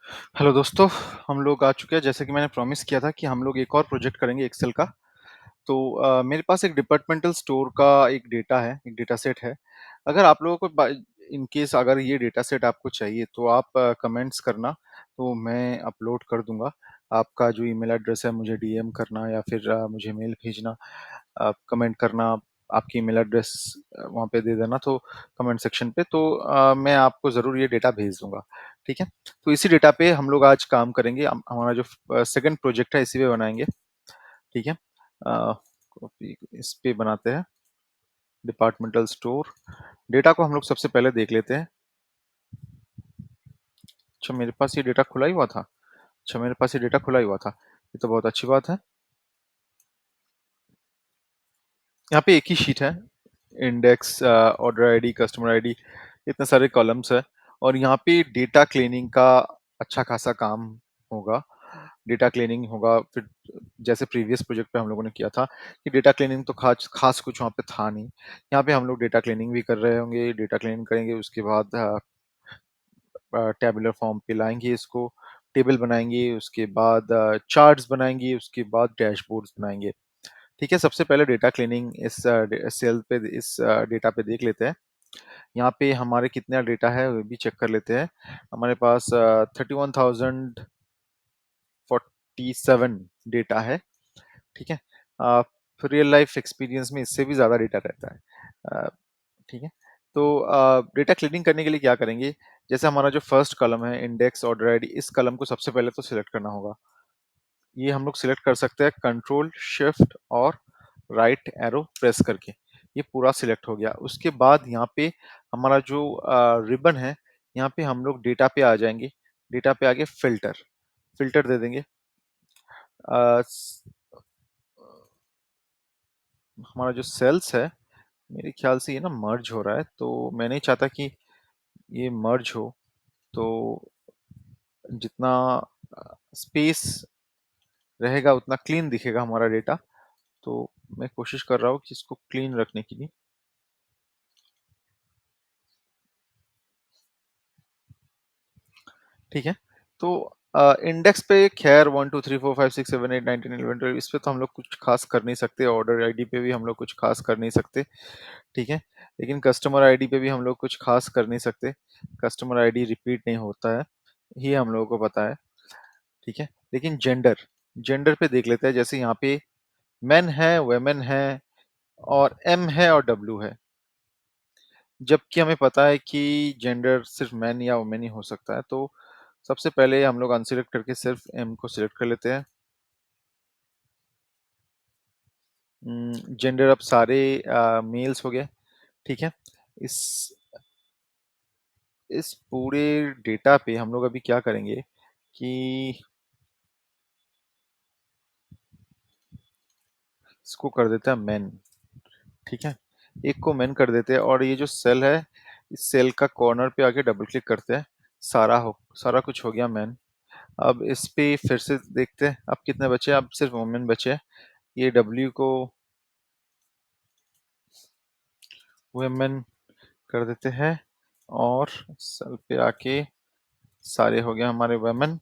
Hello दोस्तों, हम लोग आ चुके हैं जैसे कि मैंने प्रॉमिस किया था कि हम लोग एक और प्रोजेक्ट करेंगे एक्सेल का। तो मेरे पास एक डिपार्टमेंटल स्टोर का एक डेटा है, एक डेटा सेट है। अगर आप लोगों को इन केस अगर ये डेटा सेट आपको चाहिए तो आप कमेंट्स करना, तो मैं अपलोड कर दूंगा। आपका जो ईमेल एड्रेस है मुझे डीएम करना या फिर मुझे मेल भेजना, आप कमेंट करना, आपकी ईमेल एड्रेस वहाँ पे दे देना तो कमेंट सेक्शन पे, तो मैं आपको ज़रूर ये डेटा भेज दूंगा। ठीक है। तो इसी डेटा पे हम लोग आज काम करेंगे। हमारा जो सेकंड प्रोजेक्ट है इसी पे बनाएंगे। ठीक है। कॉपी इस पे बनाते हैं। डिपार्टमेंटल स्टोर डेटा को हम लोग सबसे पहले देख लेते हैं। अच्छा, मेरे पास ये डेटा खुला ही हुआ था। अच्छा, मेरे पास ये डेटा खुला ही हुआ था, ये तो बहुत अच्छी बात है। यहाँ पे एक ही शीट है। Index, order ID, customer ID, इतने सारे कॉलम्स है। और यहाँ पे डेटा क्लीनिंग का अच्छा खासा काम होगा। डेटा क्लीनिंग होगा फिर, जैसे प्रीवियस प्रोजेक्ट पे हम लोगों ने किया था कि डेटा क्लीनिंग तो खास खास कुछ वहाँ पे था नहीं। यहाँ पे हम लोग डेटा क्लीनिंग भी कर रहे होंगे, डेटा क्लीनिंग करेंगे, उसके बाद टैबुलर फॉर्म पे लाएंगे इसको, टेबल बनाएंगे, उसके बाद चार्ट्स बनाएंगे, उसके बाद डैशबोर्ड्स बनाएंगे। ठीक है। सबसे पहले डेटा क्लीनिंग इस सेल पे, इस डेटा पे देख लेते हैं। यहाँ पे हमारे कितना डेटा है वो भी चेक कर लेते हैं। हमारे पास 31,047 डेटा है। ठीक है। रियल लाइफ एक्सपीरियंस में इससे भी ज़्यादा डेटा रहता है। अ, ठीक है। तो डेटा क्लीनिंग करने के लिए क्या करेंगे, जैसे हमारा जो फर्स्ट कॉलम है इंडेक्स ऑर्डर आईडी, इस कॉलम को सबसे पहले तो सिलेक्ट करना होगा। ये हम लोग सिलेक्ट कर सकते हैं कंट्रोल शिफ्ट और राइट एरो प्रेस करके। ये पूरा सिलेक्ट हो गया। उसके बाद यहाँ पे हमारा जो रिबन है, यहाँ पे हम लोग डेटा पे आ जाएंगे। डेटा पे आगे फिल्टर, फिल्टर दे देंगे। अ, स- हमारा जो सेल्स है, मेरे ख्याल से ये ना मर्ज हो रहा है, तो मैं नहीं चाहता कि ये मर्ज हो। तो जितना स्पेस रहेगा उतना क्लीन दिखेगा हमारा डेटा। तो मैं कोशिश कर रहा हूँ कि इसको क्लीन रखने के लिए। ठीक है। तो इंडेक्स पे खैर 1 2 3 4 5 6 7 8 9 10 11 12, इस पे तो हम लोग कुछ खास कर नहीं सकते। ऑर्डर आईडी पे भी हम लोग कुछ खास कर नहीं सकते। ठीक है। लेकिन कस्टमर आईडी पे भी हम लोग कुछ खास कर नहीं सकते। कस्टमर आईडी रिपीट नहीं होता है, ये हम लोगों को पता है। ठीक है। लेकिन जेंडर, जेंडर पे देख लेते हैं। जैसे यहाँ पे मेन है, वेमेन है, और एम है और डब्ल्यू है। जबकि हमें पता है कि जेंडर सिर्फ मैन या वुमेन ही हो सकता है। तो सबसे पहले हम लोग अनसिलेक्ट करके सिर्फ एम को सिलेक्ट कर लेते हैं। जेंडर अब सारे मेल्स हो गए। ठीक है। इस इस पूरे डेटा पे हम लोग अभी क्या करेंगे कि इसको कर देते हैं मैन। ठीक है। एक को मैन कर देते हैं और ये जो सेल है, इस सेल का कॉर्नर पे आके डबल क्लिक करते हैं। सारा कुछ हो गया मैन। अब इस पे फिर से देखते हैं अब कितने बचे। अब सिर्फ वुमेन बचे हैं। ये डब्ल्यू को वुमेन कर देते हैं और सेल पे आके सारे हो गए हमारे वुमेन।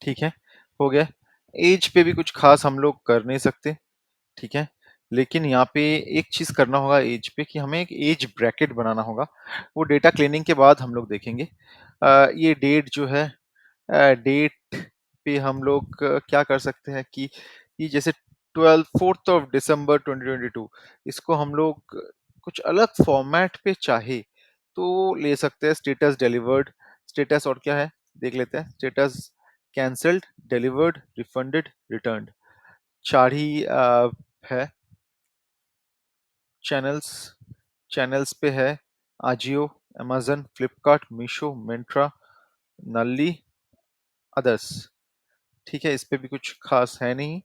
ठीक है। हो गया। एज पे भी कुछ खास हम लोग कर नहीं सकते। ठीक है। लेकिन यहाँ पे एक चीज करना होगा एज पे, कि हमें एक एज ब्रैकेट बनाना होगा। वो डेटा क्लीनिंग के बाद हम लोग देखेंगे। ये डेट जो है, डेट पे हम लोग क्या कर सकते हैं कि ये जैसे 4 दिसंबर 2022, इसको हम लोग कुछ अलग फॉर्मेट पे चाहे तो ले सकते हैं। स्टेटस डिलीवर्ड, स्टेटस और क्या है देख लेते हैं। Status cancelled, delivered, refunded, returned, चार ही है। चैनल्स, चैनल्स पे है आजियो, amazon, फ्लिपकार्ट, मीशो, मिंत्रा, नल्ली, अदर्स। ठीक है। इस पे भी कुछ खास है नहीं।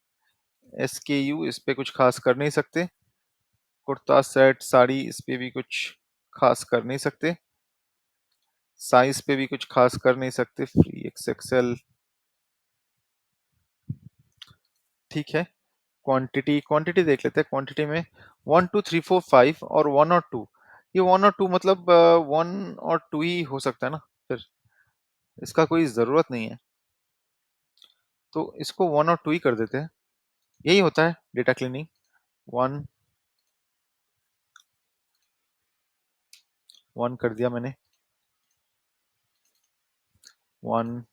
SKU, इस पे कुछ खास कर नहीं सकते। कुर्ता सेट साड़ी, इस पे भी कुछ खास कर नहीं सकते। साइज पे भी कुछ खास कर नहीं सकते। Free XL. ठीक है। क्वांटिटी, क्वांटिटी देख लेते हैं। क्वांटिटी में 1 2 3 4 5 और 1 और 2, ये 1 और 2 मतलब 1 और 2 ही हो सकता है ना फिर, इसका कोई ज़रूरत नहीं है। तो इसको 1 और 2 ही कर देते हैं, यही होता है डेटा क्लीनिंग। 1 कर दिया मैंने, 1,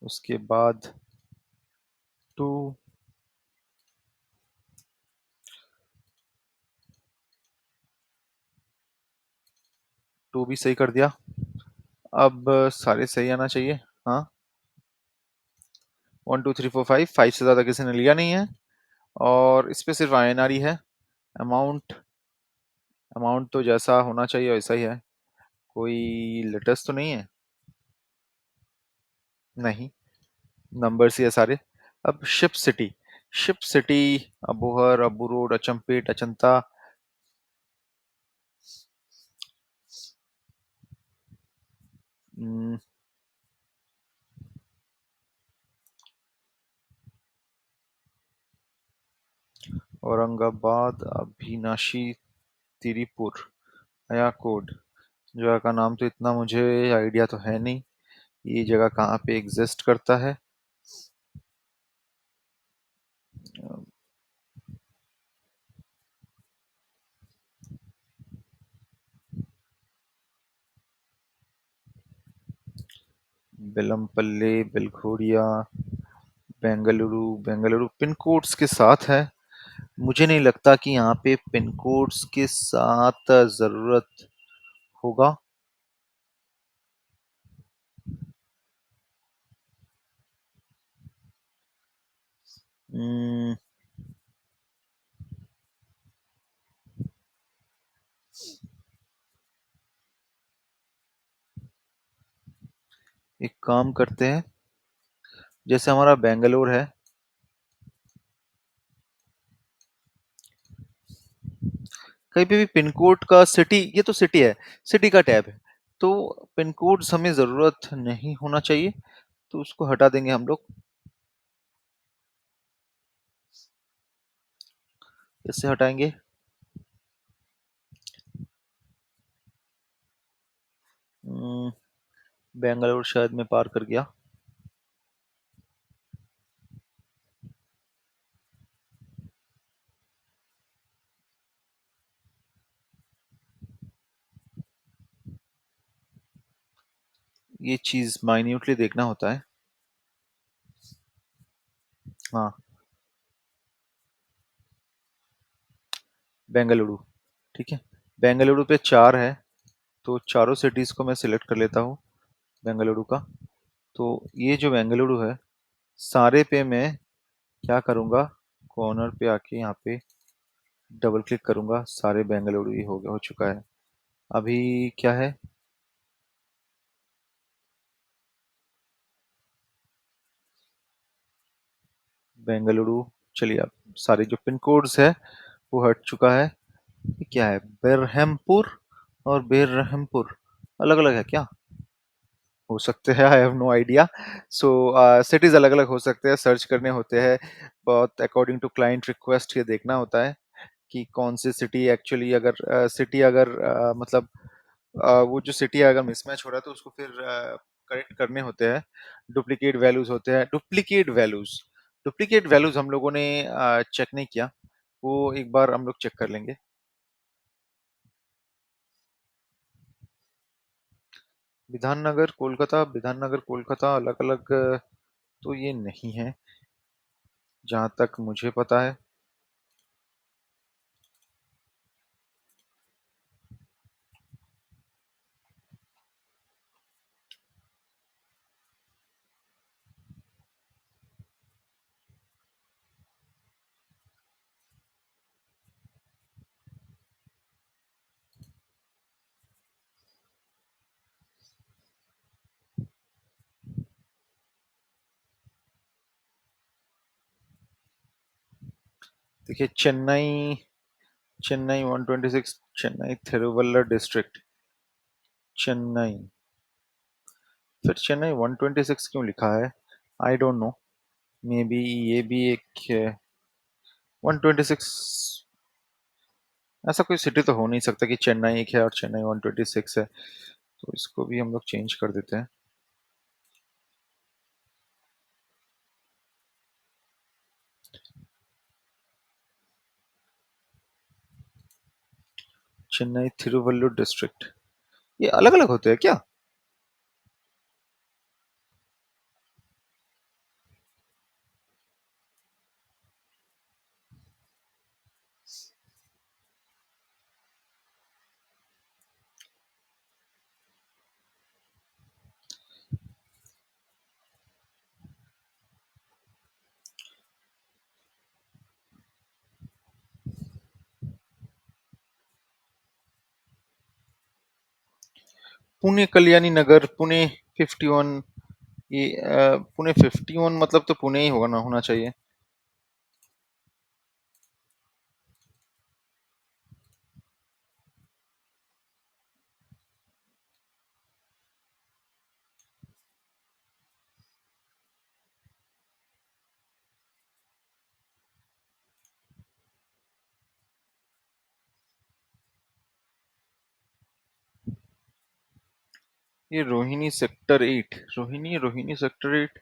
उसके बाद 2, 2 भी सही कर दिया। अब सारे सही आना चाहिए। हाँ, 1 2 3 4 5, 5 से ज़्यादा किसी ने लिया नहीं है, और इस पे सिर्फ INR ही है। अमाउंट, अमाउंट तो जैसा होना चाहिए वैसा ही है, कोई लेटेस्ट तो नहीं है। नहीं, नंबर्स ही है सारे। अब ship city, Abohar, Abu Road, Achampet, Achanta, हम्म, औरंगाबाद, अभिनाशी, तिरीपुर, अयाकोड। जगह का नाम तो इतना मुझे आइडिया तो है नहीं, ये जगह कहाँ पे एग्जिस्ट करता है। बेलमपल्ले, बेलघोरिया, बेंगलुरु। बेंगलुरु पिन कोड्स के साथ है, मुझे नहीं लगता कि यहाँ पे पिन कोड्स के साथ ज़रूरत होगा। हम्म, एक काम करते हैं, जैसे हमारा बेंगलोर है, कहीं पे भी पिन कोड का सिटी, ये तो सिटी है, सिटी का टैब है, तो पिन कोड्स हमें ज़रूरत नहीं होना चाहिए, तो उसको हटा देंगे हम लोग। इससे हटाएंगे। हम्म, बेंगलोर शायद मैं पार कर गया। ये चीज़ माइन्यूटली देखना होता है। हाँ, बेंगलुरु, ठीक है। बेंगलुरु पे 4 है, तो चारों सिटीज़ को मैं सिलेक्ट कर लेता हूँ बेंगलुरु का। तो ये जो बेंगलुरु है, सारे पे मैं क्या करूँगा, कॉर्नर पे आके यहाँ पे डबल क्लिक करूँगा, सारे बेंगलुरु ही हो चुका है। अभी क्या है, बेंगलुरु, चलिए अब सारे जो पिन कोड्स है वो हट चुका है। ये क्या है, बेरहमपुर और बेरहमपुर अलग अलग है क्या? हो सकते हैं, I have no idea. So cities अलग अलग हो सकते हैं, सर्च करने होते हैं, बहुत अकॉर्डिंग टू क्लाइंट रिक्वेस्ट ये देखना होता है कि कौन सी सिटी एक्चुअली, अगर सिटी अगर मतलब वो जो सिटी अगर मिसमैच हो रहा है तो उसको फिर करेक्ट करने होते हैं। डुप्लीकेट वैल्यूज होते हैं, डुप्लीकेट वैल्यूज हम लोगों ने चेक नहीं किया, वो एक बार हम लोग चेक कर लेंगे। विधान नगर कोलकाता अलग अलग तो ये नहीं है, जहाँ तक मुझे पता है। देखिए, चेन्नई, चेन्नई 126, चेन्नई थिरुवल्लर डिस्ट्रिक्ट, चेन्नई, फिर चेन्नई 126 क्यों लिखा है, आई डोंट नो। मे बी ये भी एक 126, ऐसा कोई सिटी तो हो नहीं सकता कि चेन्नई एक है और चेन्नई 126 है, तो इसको भी हम लोग चेंज कर देते हैं। चेन्नई थिरुवल्लुर डिस्ट्रिक्ट, ये अलग अलग होते हैं क्या? पुणे कल्याणी नगर, पुणे 51, ये पुणे 51 मतलब तो पुणे ही होगा ना, होना चाहिए। ये रोहिणी सेक्टर 8, रोहिणी रोहिणी सेक्टर 8,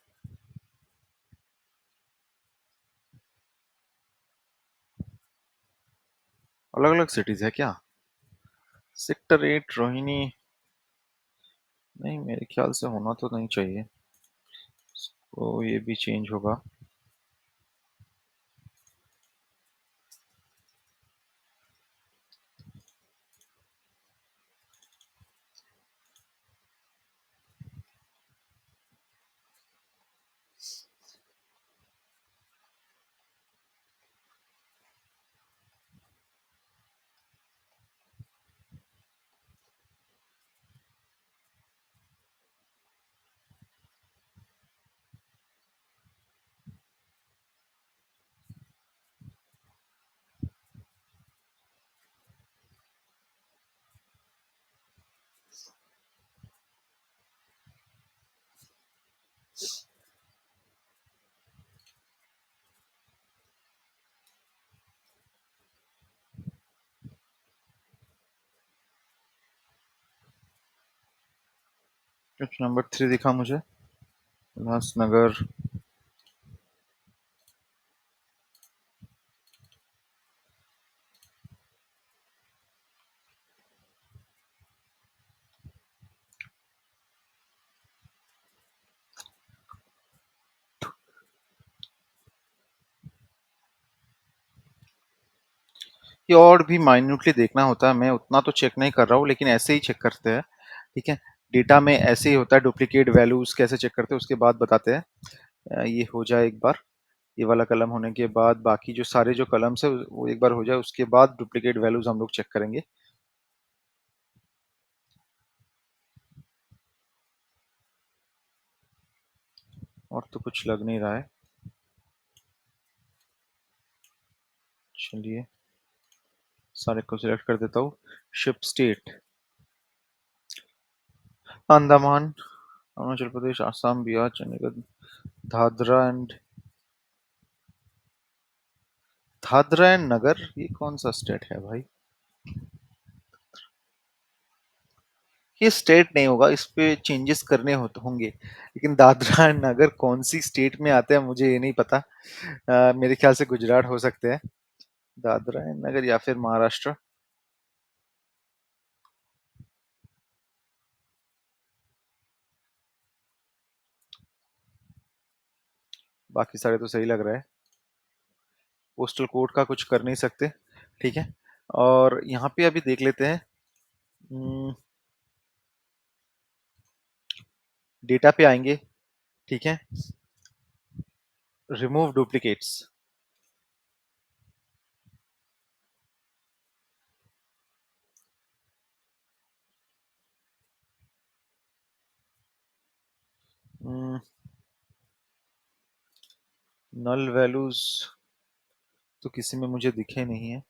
अलग अलग सिटीज है क्या? सेक्टर 8 रोहिणी, नहीं मेरे ख्याल से होना तो नहीं चाहिए, तो ये भी चेंज होगा। कुछ नंबर 3 दिखा मुझे, उल्लासनगर। ये और भी माइन्यूटली देखना होता है, मैं उतना तो चेक नहीं कर रहा हूँ, लेकिन ऐसे ही चेक करते हैं। ठीक है, डेटा में ऐसे ही होता है, डुप्लीकेट वैल्यूज कैसे चेक करते हैं उसके बाद बताते हैं। ये हो जाए एक बार, ये वाला कलम होने के बाद बाकी जो सारे जो कलम्स है वो एक बार हो जाए, उसके बाद डुप्लीकेट वैल्यूज हम लोग चेक करेंगे। और तो कुछ लग नहीं रहा है। चलिए सारे को सिलेक्ट कर देता हूँ। Ship state, Andaman, Arunachal Pradesh, Assam, Bihar, Chandigarh, Dadra and Dadra and Nagar, ये कौन सा स्टेट है भाई? ये स्टेट नहीं होगा, इस पे चेंजेस करने होंगे, लेकिन दादरा एंड नगर कौन सी स्टेट में आते हैं मुझे ये नहीं पता। मेरे ख्याल से गुजरात हो सकते हैं, दादरा एंड नगर, या फिर महाराष्ट्र। बाकी सारे तो सही लग रहा है, पोस्टल कोड का कुछ कर नहीं सकते। ठीक है, और यहाँ पे अभी देख लेते हैं, डेटा पे आएंगे। ठीक है, रिमूव डुप्लीकेट्स। नल वैल्यूज तो किसी में मुझे दिखे नहीं है।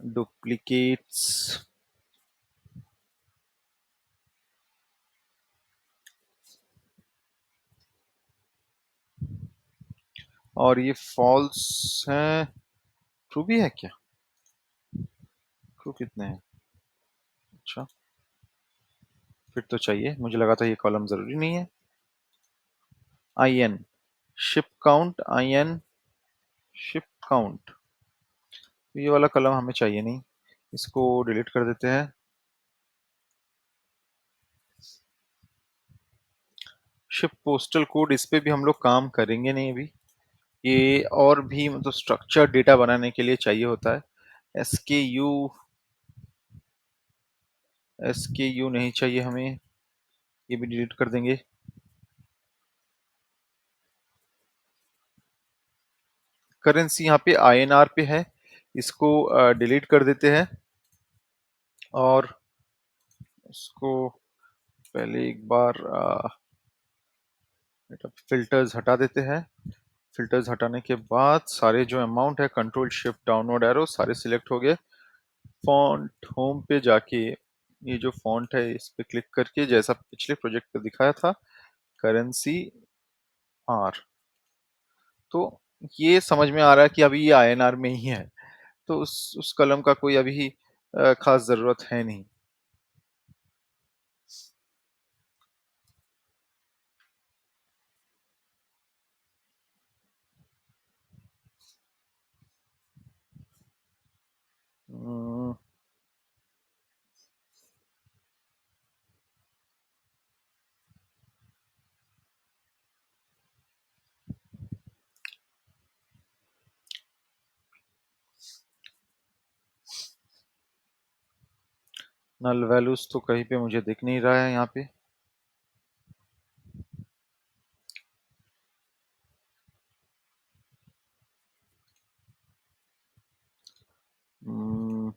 डुप्लीकेट्स और ये फॉल्स है। ट्रू भी है क्या? ट्रू कितने हैं? अच्छा, फिर तो चाहिए, मुझे लगा था ये कॉलम जरूरी नहीं है। I N ship count, I N ship count, ये वाला कॉलम हमें चाहिए नहीं, इसको डिलीट कर देते हैं। शिप पोस्टल कोड, इस पे भी हम लोग काम करेंगे नहीं अभी। ये और भी मतलब स्ट्रक्चर डेटा बनाने के लिए चाहिए होता है। एस के यू, एस के यू नहीं चाहिए हमें, ये भी डिलीट कर देंगे। करेंसी यहाँ पे आईएनआर पे है, इसको डिलीट कर देते हैं। और इसको पहले एक बार फिल्टर्स हटा देते हैं। फिल्टर्स हटाने के बाद सारे जो अमाउंट है, कंट्रोल शिफ्ट डाउनवर्ड एरो सारे सिलेक्ट हो गए। फॉन्ट होम पे जाके ये जो फॉन्ट है इस पे क्लिक करके, जैसा पिछले प्रोजेक्ट पे दिखाया था, करेंसी आर, तो ये समझ में आ रहा है कि अभी ये आईएनआर में ही है, तो उस कलम का कोई अभी खास जरूरत है नहीं। नल वैल्यूज तो कहीं पे मुझे दिख नहीं रहा है यहाँ पे। हम्म,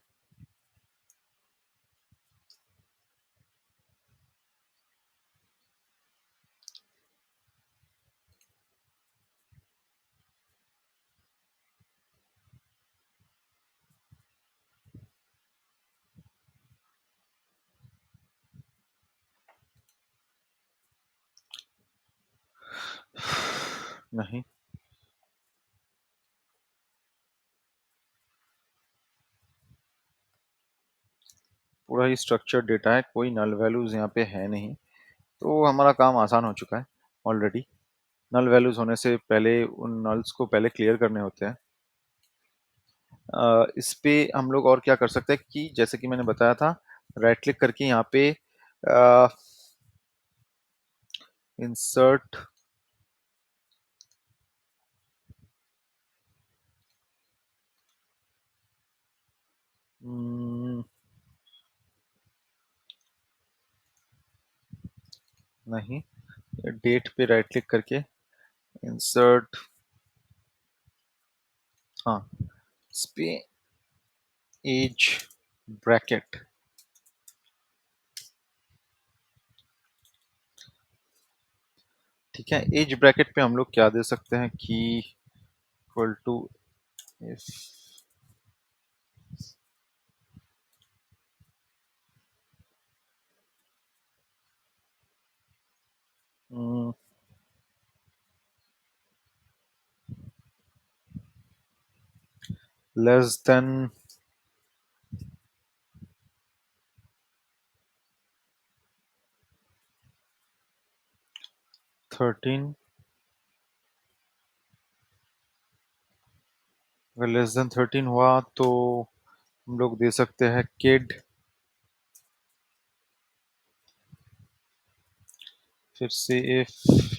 नहीं, पूरा ही स्ट्रक्चर डेटा है, कोई नल वैल्यूज यहाँ पे है नहीं, तो हमारा काम आसान हो चुका है ऑलरेडी। नल वैल्यूज होने से पहले उन नल्स को पहले क्लियर करने होते हैं। इस पे हम लोग और क्या कर सकते हैं कि जैसे कि मैंने बताया था, राइट क्लिक करके यहाँ पे इंसर्ट, नहीं, डेट पे राइट क्लिक करके इंसर्ट, हाँ, इस पे एज ब्रैकेट। ठीक है, एज ब्रैकेट पे हम लोग क्या दे सकते हैं कि equal to, if less than 13, अगर लेस देन 13 हुआ तो हम लोग दे सकते हैं किड, फिर से इफ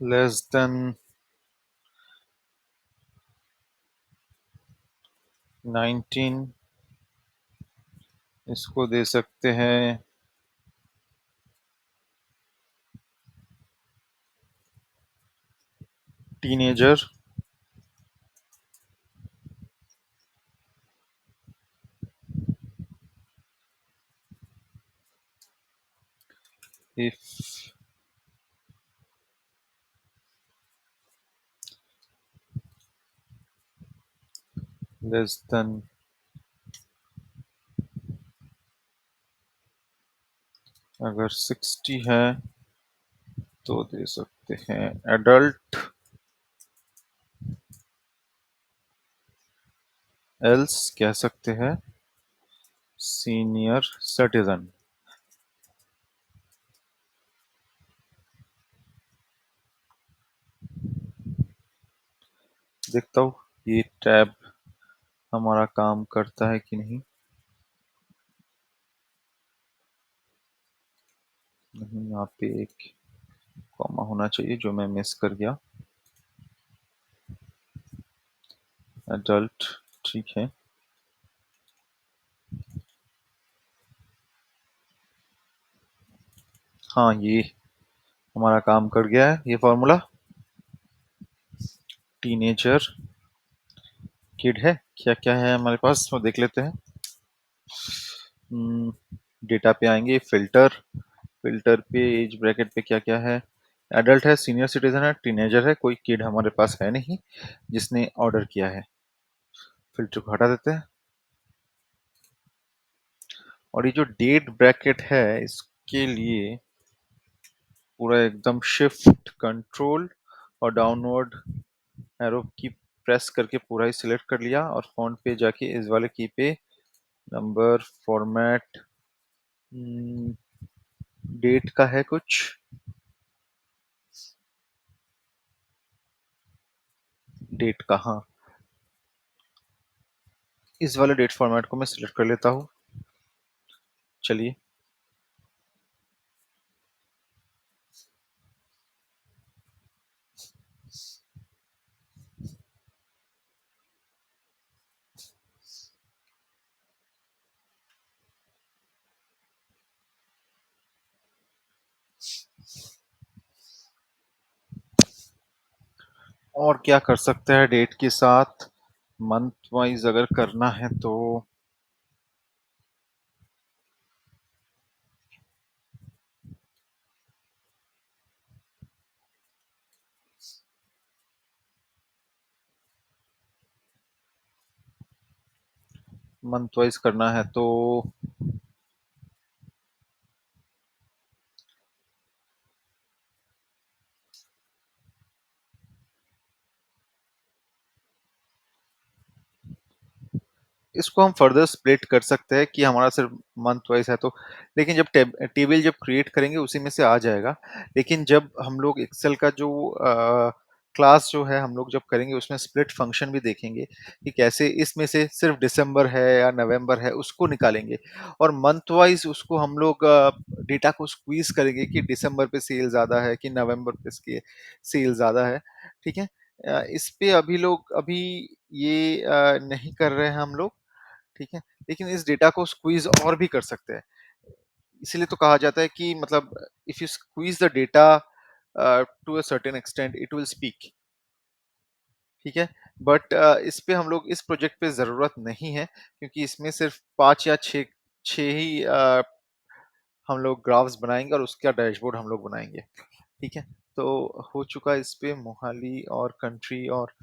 लेस देन 19 इसको दे सकते हैं टीनेजर। इफ लेस देन, अगर 60 है तो दे सकते हैं एडल्ट, एल्स कह सकते हैं सीनियर सिटीजन। देखता हूँ ये टैब हमारा काम करता है कि नहीं। नहीं, यहाँ पे एक कॉमा होना चाहिए जो मैं मिस कर गया। एडल्ट, ठीक है। हाँ, ये हमारा काम कर गया है ये फॉर्मूला। टीनेजर किड है, क्या क्या है हमारे पास वो देख लेते हैं। डेटा पे आएंगे, फिल्टर, फिल्टर पे एज ब्रैकेट पे क्या क्या है। एडल्ट है, सीनियर सिटीजन है, टीनेजर है, कोई किड हमारे पास है नहीं जिसने ऑर्डर किया है। फिल्टर को हटा देते हैं। और ये जो डेट ब्रैकेट है इसके लिए पूरा एकदम शिफ्ट कंट्रोल और डाउनवर्ड एरो की प्रेस करके पूरा ही सिलेक्ट कर लिया, और फॉन्ट पे जाके इस वाले की पे नंबर फॉर्मेट डेट का है कुछ, डेट का, हाँ, इस वाले डेट फॉर्मेट को मैं सिलेक्ट कर लेता हूँ। चलिए, और क्या कर सकते हैं डेट के साथ, मंथ वाइज अगर करना है तो मंथ वाइज करना है तो इसको हम फर्दर स्प्लिट कर सकते हैं कि हमारा सिर्फ मंथ वाइज है तो, लेकिन जब टेबल जब क्रिएट करेंगे उसी में से आ जाएगा। लेकिन जब हम लोग एक्सेल का जो क्लास जो है हम लोग जब करेंगे उसमें स्प्लिट फंक्शन भी देखेंगे कि कैसे इसमें से सिर्फ दिसंबर है या नवंबर है उसको निकालेंगे, और मंथ वाइज उसको हम लोग डेटा को स्क्वीज करेंगे कि दिसंबर पे सेल ज़्यादा है कि नवंबर पे इसकी सेल ज़्यादा है। ठीक है। इस पे अभी लोग अभी ये नहीं कर रहे हैं हम लोग। ठीक है। लेकिन इस डेटा को स्क्वीज और भी कर सकते हैं। इसीलिए तो कहा जाता है कि मतलब if you squeeze the data to a certain extent it will speak. ठीक है। बट इस पे हम लोग इस प्रोजेक्ट पे ज़रूरत नहीं है क्योंकि इसमें सिर्फ 5 या 6 6 ही हम लोग ग्राफ्स बनाएंगे और उसका डैशबोर्ड हम लोग बनाएंगे। ठीक है। तो हो चुका इस पे मोहाली और कंट्री और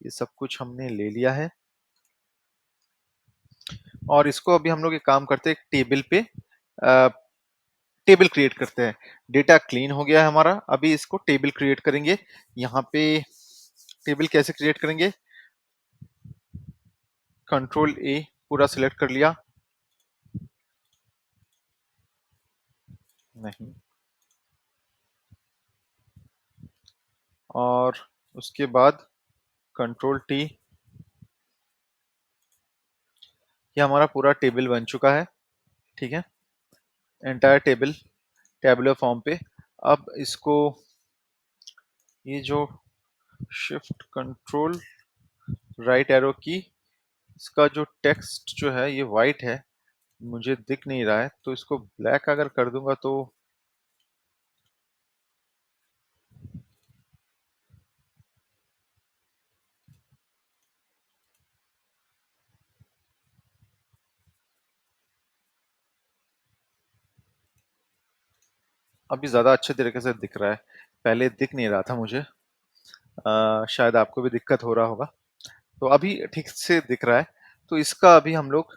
ये सब कुछ हमने ले लिया है। और इसको अभी हम लोग एक काम करते हैं, एक टेबल पे टेबल क्रिएट करते हैं। डेटा क्लीन हो गया है हमारा, अभी इसको टेबल क्रिएट करेंगे। यहाँ पे टेबल कैसे क्रिएट करेंगे, कंट्रोल ए पूरा सिलेक्ट कर लिया। नहीं, और उसके बाद कंट्रोल टी, ये हमारा पूरा टेबल बन चुका है। ठीक है। एंटायर टेबल टेबुलर फॉर्म पे। अब इसको ये जो शिफ्ट कंट्रोल राइट एरो की, इसका जो टेक्स्ट जो है ये वाइट है, मुझे दिख नहीं रहा है, तो इसको ब्लैक अगर कर दूंगा तो अभी ज्यादा अच्छे तरीके से दिख रहा है। पहले दिख नहीं रहा था मुझे। शायद आपको भी दिक्कत हो रहा होगा। तो अभी ठीक से दिख रहा है। तो इसका अभी हम लोग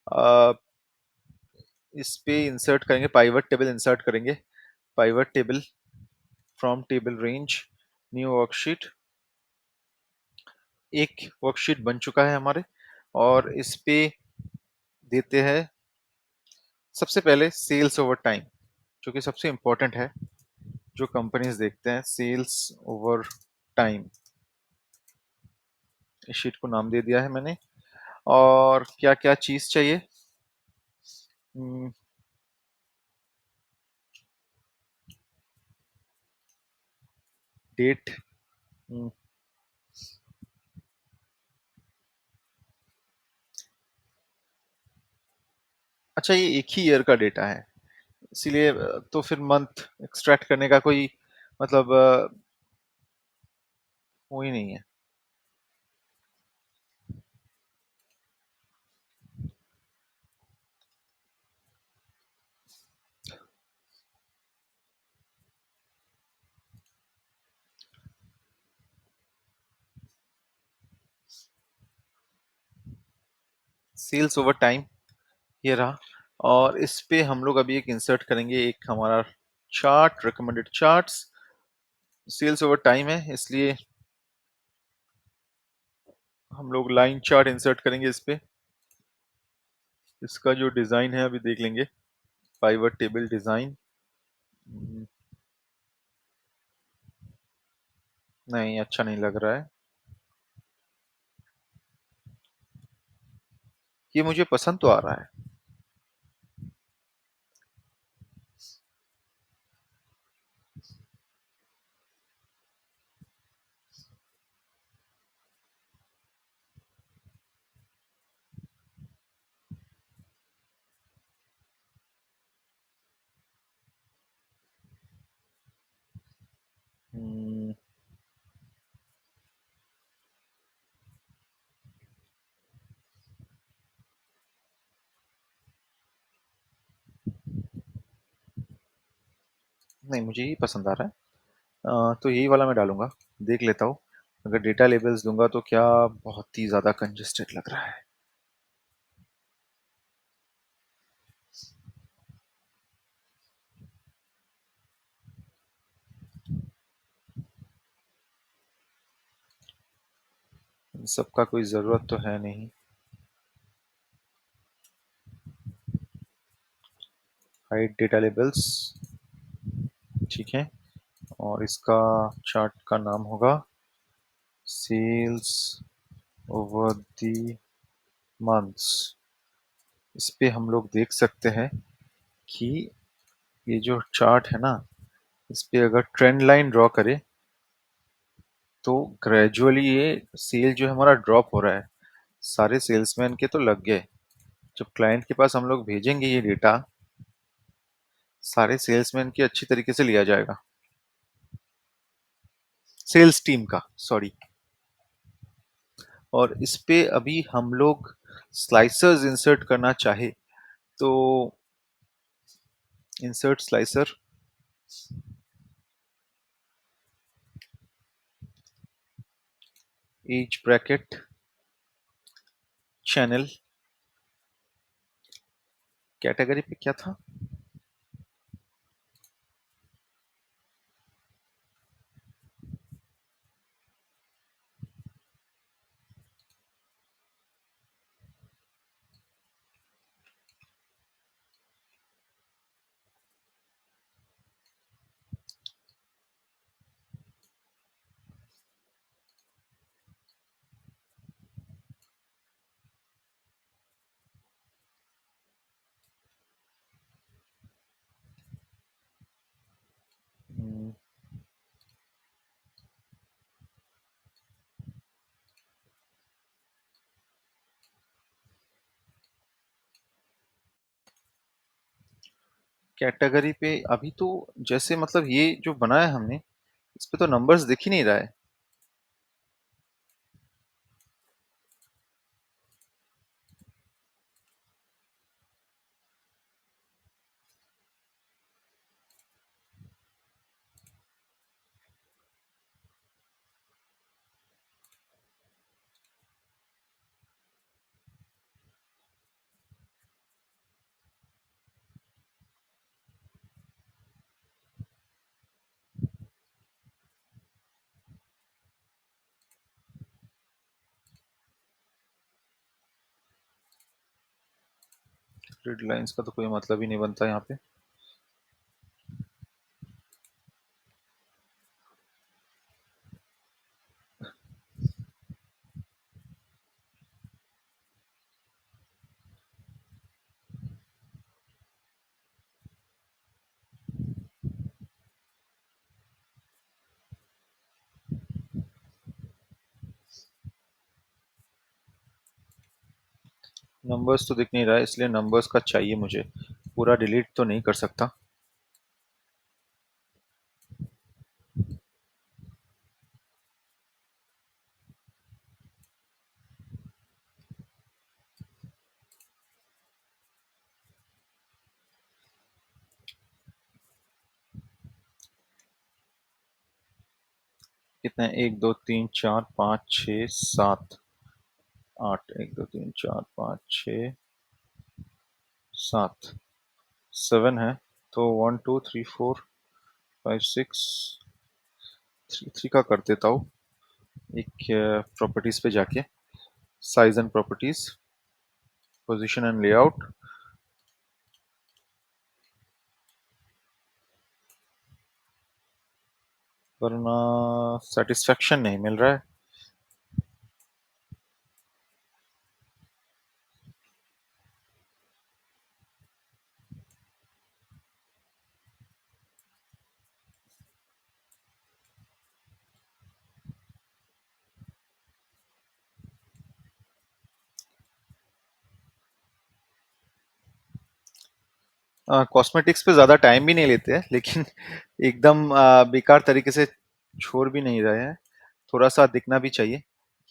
अ, इस पे इंसर्ट करेंगे, पाइवट टेबल इंसर्ट करेंगे। Pivot table from table range, new worksheet. एक वर्कशीट बन चुका है हमारे, और इस पे देते हैं सबसे पहले सेल्स ओवर टाइम, जो कि सबसे इंपॉर्टेंट है, जो कंपनीज देखते हैं, सेल्स ओवर टाइम। इस शीट को नाम दे दिया है मैंने। और क्या क्या चीज चाहिए? डेट। अच्छा, ये एक ही ईयर का डेटा है, इसीलिए तो फिर मंथ एक्सट्रैक्ट करने का कोई मतलब वो ही नहीं है। सेल्स ओवर टाइम ये रहा। और इस पे हम लोग अभी एक इंसर्ट करेंगे, एक हमारा chart, recommended charts. Sales over time है, इसलिए हम लोग लाइन चार्ट इंसर्ट करेंगे इस पे। इसका जो डिजाइन है अभी देख लेंगे। Pivot table design. नहीं, अच्छा नहीं लग रहा है। ये मुझे पसंद तो आ रहा है। हम्म, नहीं, मुझे ये पसंद आ रहा है। तो यही वाला मैं डालूंगा। देख लेता हूँ। अगर डेटा लेबल्स दूंगा तो क्या बहुत ही ज्यादा कंजेस्टेड लग रहा है। इन सबका कोई जरूरत तो है नहीं। Hide data labels. ठीक है। और इसका चार्ट का नाम होगा सेल्स ओवर द मंथ्स। इस पे हम लोग देख सकते हैं कि ये जो चार्ट है ना, इस पे अगर ट्रेंड लाइन ड्रॉ करें तो ग्रेजुअली ये सेल जो है हमारा ड्रॉप हो रहा है। सारे सेल्समैन के तो लग गए। जब क्लाइंट के पास हम लोग भेजेंगे ये डेटा, सारे सेल्समैन की अच्छी तरीके से लिया जाएगा। सेल्स टीम का, सॉरी। और इस पे अभी हम लोग स्लाइसर्स इंसर्ट करना चाहे तो insert slicer, age bracket, channel, category पे क्या था? कैटेगरी पे अभी तो जैसे मतलब ये जो बनाया है हमने, इस पे तो नंबर्स दिख ही नहीं रहा है। ग्रिड लाइंस का तो कोई मतलब ही नहीं बनता यहाँ पे। नंबर्स तो दिख नहीं रहा है, इसलिए नंबर्स का चाहिए मुझे। पूरा डिलीट तो नहीं कर सकता। कितने? एक दो तीन चार पाँच छ सात आठ। एक दो तीन चार पाँच छ सात। सेवन है। तो one two three four five six. Three three का कर देता हूँ। एक प्रॉपर्टीज पे जाके, size and properties, position and layout, वरना सेटिस्फेक्शन नहीं मिल रहा है। कॉस्मेटिक्स पे ज़्यादा टाइम भी नहीं लेते हैं, लेकिन एकदम बेकार तरीके से छोड़ भी नहीं रहे हैं। थोड़ा सा दिखना भी चाहिए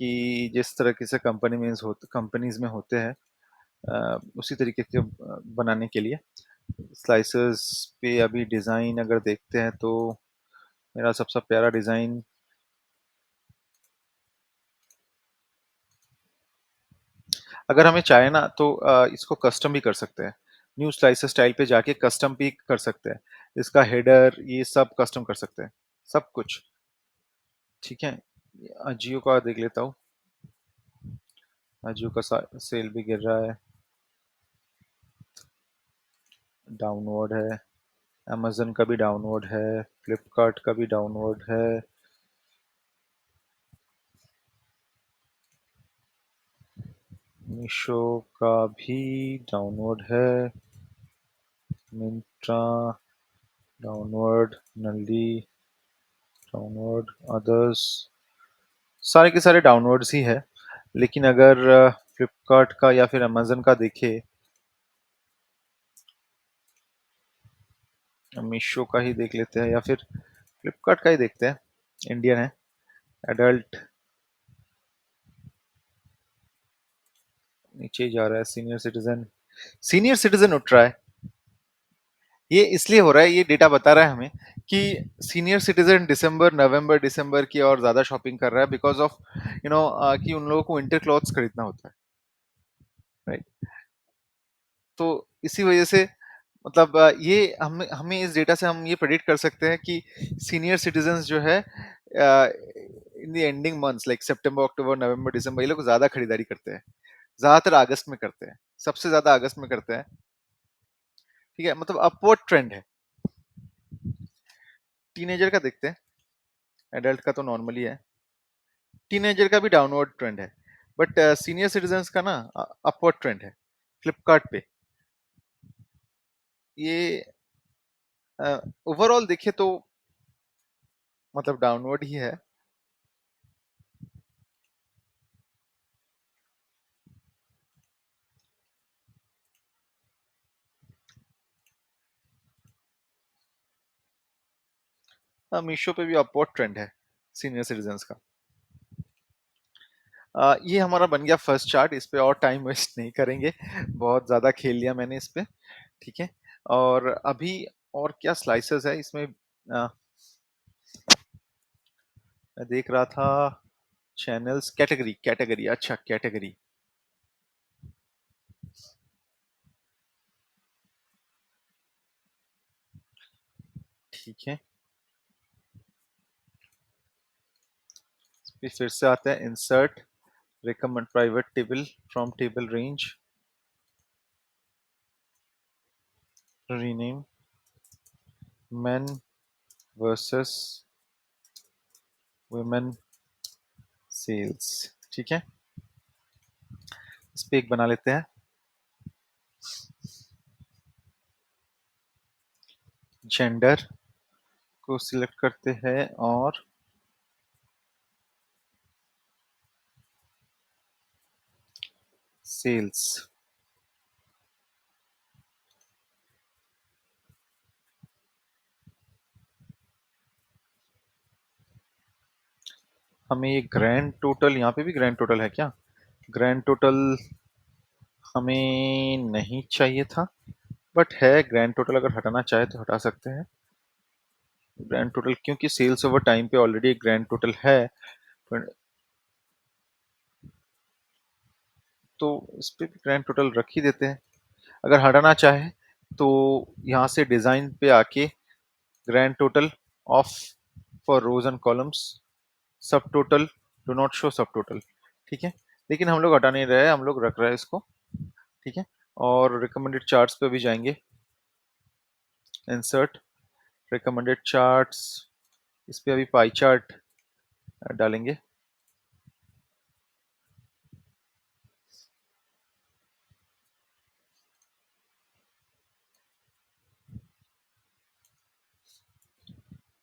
कि जिस तरीके से कंपनीज में होते हैं, उसी तरीके के बनाने के लिए। स्लाइसर्स पे अभी डिज़ाइन अगर देखते हैं तो मेरा सबसे प्यारा डिज़ाइन, अगर हमें चाहे ना तो इसको कस्टम भी कर सकते हैं। न्यू स्लाइसर स्टाइल पे जाके कस्टम भी कर सकते हैं। इसका हेडर ये सब कस्टम कर सकते हैं, सब कुछ। ठीक है। जियो का देख लेता हूँ। जियो का सेल भी गिर रहा है, डाउनवर्ड है। अमेजन का भी डाउनवर्ड है, फ्लिपकार्ट का भी डाउनवर्ड है। मीशो का भी डाउनवर्ड है। मिंत्रा डाउनवर्ड, नल्ली डाउनवर्ड, अदर्स सारे के सारे डाउनवर्ड्स ही है। लेकिन अगर फ्लिपकार्ट का या फिर अमेजन का देखे, मीशो का ही देख लेते हैं या फिर फ्लिपकार्ट का ही देखते हैं। इंडियन है, एडल्ट, नीचे ही जा रहा है। सीनियर सिटीजन उठ रहा है। ये इसलिए हो रहा है, ये डेटा बता रहा है हमें कि सीनियर सिटीजन दिसंबर नवंबर दिसंबर की और ज्यादा शॉपिंग कर रहा है, बिकॉज ऑफ कि उन लोगों को विंटर क्लॉथ्स खरीदना होता है, राइट। तो इसी वजह से मतलब ये हम हमें इस डेटा से हम ये प्रेडिक्ट कर सकते हैं कि सीनियर सिटीजन्स जो है in the ending months like September October November December, ये लोग ज्यादा खरीदारी करते हैं। ज्यादातर अगस्त में करते हैं, सबसे ज्यादा अगस्त में करते हैं। ठीक है, मतलब अपवर्ड ट्रेंड है। टीनेजर का देखते हैं। एडल्ट का तो नॉर्मली है। टीनेजर का भी डाउनवर्ड ट्रेंड है, बट सीनियर सिटीजन्स का ना अपवर्ड ट्रेंड है। फ्लिपकार्ट पे ये ओवरऑल देखे तो मतलब डाउनवर्ड ही है। मीशो पे भी अपवर्ड ट्रेंड है सीनियर सिटीजन्स का। ये हमारा बन गया फर्स्ट चार्ट। इस पे और टाइम वेस्ट नहीं करेंगे, बहुत ज़्यादा खेल लिया मैंने इस पे। ठीक है। और अभी और क्या स्लाइसेस है इसमें? मैं देख रहा था चैनल्स, कैटेगरी, कैटेगरी, अच्छा कैटेगरी। ठीक है। इस पे फिर से आता है insert, recommend private table from table range, rename, men versus women sales. ठीक है। इस पे एक बना लेते हैं, जेंडर को सिलेक्ट करते हैं और सेल्स। हमें ये ग्रैंड टोटल, यहाँ पे भी ग्रैंड टोटल है क्या? ग्रैंड टोटल हमें नहीं चाहिए था, बट है ग्रैंड टोटल, अगर हटाना चाहे तो हटा सकते हैं ग्रैंड टोटल, क्योंकि सेल्स ओवर टाइम पे ऑलरेडी एक ग्रैंड टोटल है। तो इस पे भी ग्रैंड टोटल रख ही देते हैं। अगर हटाना चाहे तो यहाँ से डिजाइन पे आके grand total off for rows and columns, subtotal do not show subtotal. ठीक है। लेकिन हम लोग हटा नहीं रहे हैं, हम लोग रख रहे हैं इसको। ठीक है। और रिकमेंडेड चार्ट्स पे भी जाएंगे, इंसर्ट, रिकमेंडेड चार्ट्स। इस पे अभी पाई चार्ट डालेंगे।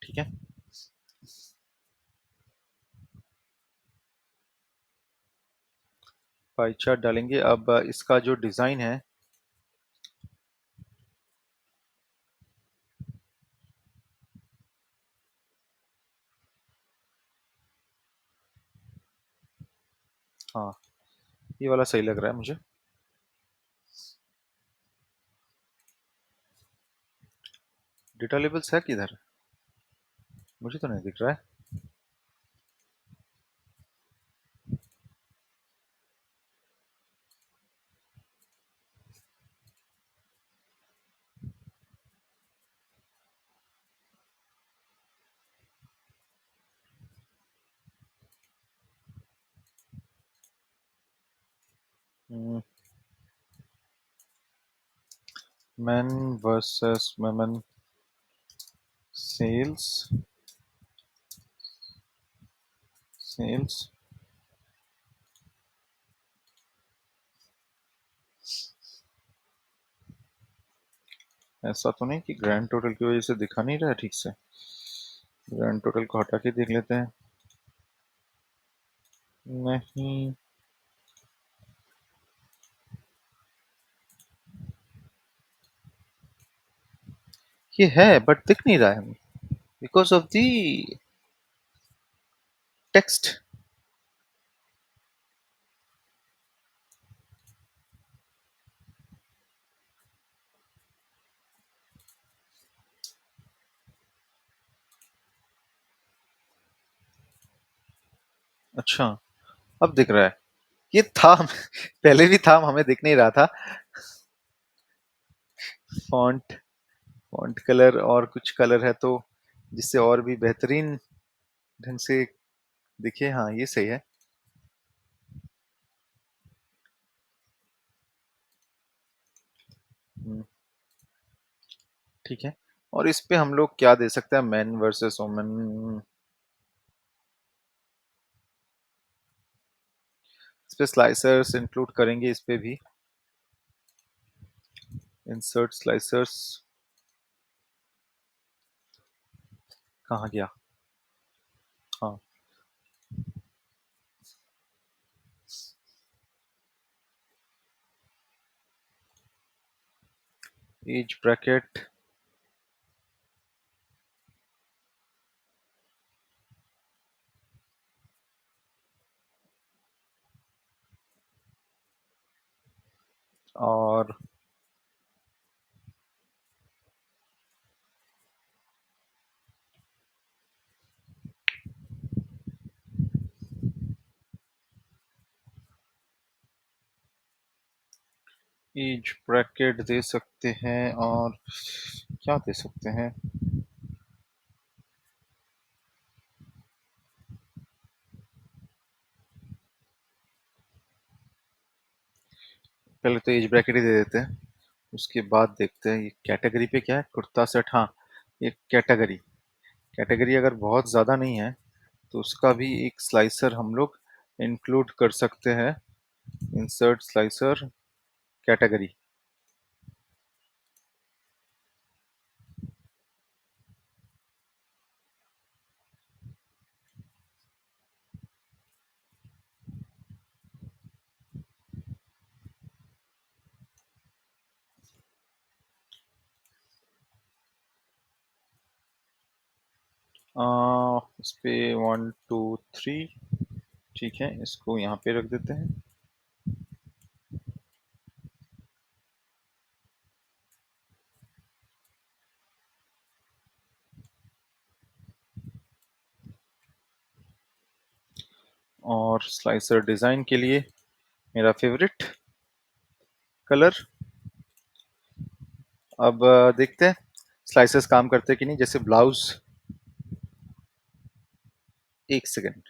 ठीक है। पाई चार्ट डालेंगे। अब इसका जो डिजाइन है, हाँ ये वाला सही लग रहा है मुझे। डेटा लेबल्स है किधर? मुझे तो नहीं दिख रहा है। Men versus women sales, sales. ऐसा तो नहीं कि ग्रैंड टोटल की वजह से दिखा नहीं रहा है ठीक से? ग्रैंड टोटल को हटा के देख लेते हैं। नहीं, ये है बट दिख नहीं रहा है हमें, बिकॉज ऑफ दी टेक्स्ट। अच्छा, अब दिख रहा है। ये था पहले भी था, हमें दिख नहीं रहा था। फॉन्ट, फॉन्ट कलर और कुछ कलर है तो जिससे और भी बेहतरीन ढंग से दिखे। हाँ ये सही है। हम्म, ठीक है। और इस पे हम लोग क्या दे सकते हैं? Man versus women. इस पे स्लाइसर्स इंक्लूड करेंगे, इस पे भी इंसर्ट स्लाइसर्स। कहाँ गया? हाँ, एज ब्रैकेट, और एज ब्रैकेट दे सकते हैं, और क्या दे सकते हैं? पहले तो एज ब्रैकेट ही दे देते हैं, उसके बाद देखते हैं ये कैटेगरी पे क्या है। कुर्ता सेट, हाँ, ये कैटेगरी। कैटेगरी अगर बहुत ज़्यादा नहीं है तो उसका भी एक स्लाइसर हम लोग इंक्लूड कर सकते हैं। Insert slicer category. 'इस पे 1 2 3'। ठीक है, इसको यहाँ पे रख देते हैं। और स्लाइसर डिज़ाइन के लिए मेरा फेवरेट कलर। अब देखते हैं स्लाइसेस काम करते हैं कि नहीं। जैसे ब्लाउज, एक सेकेंड,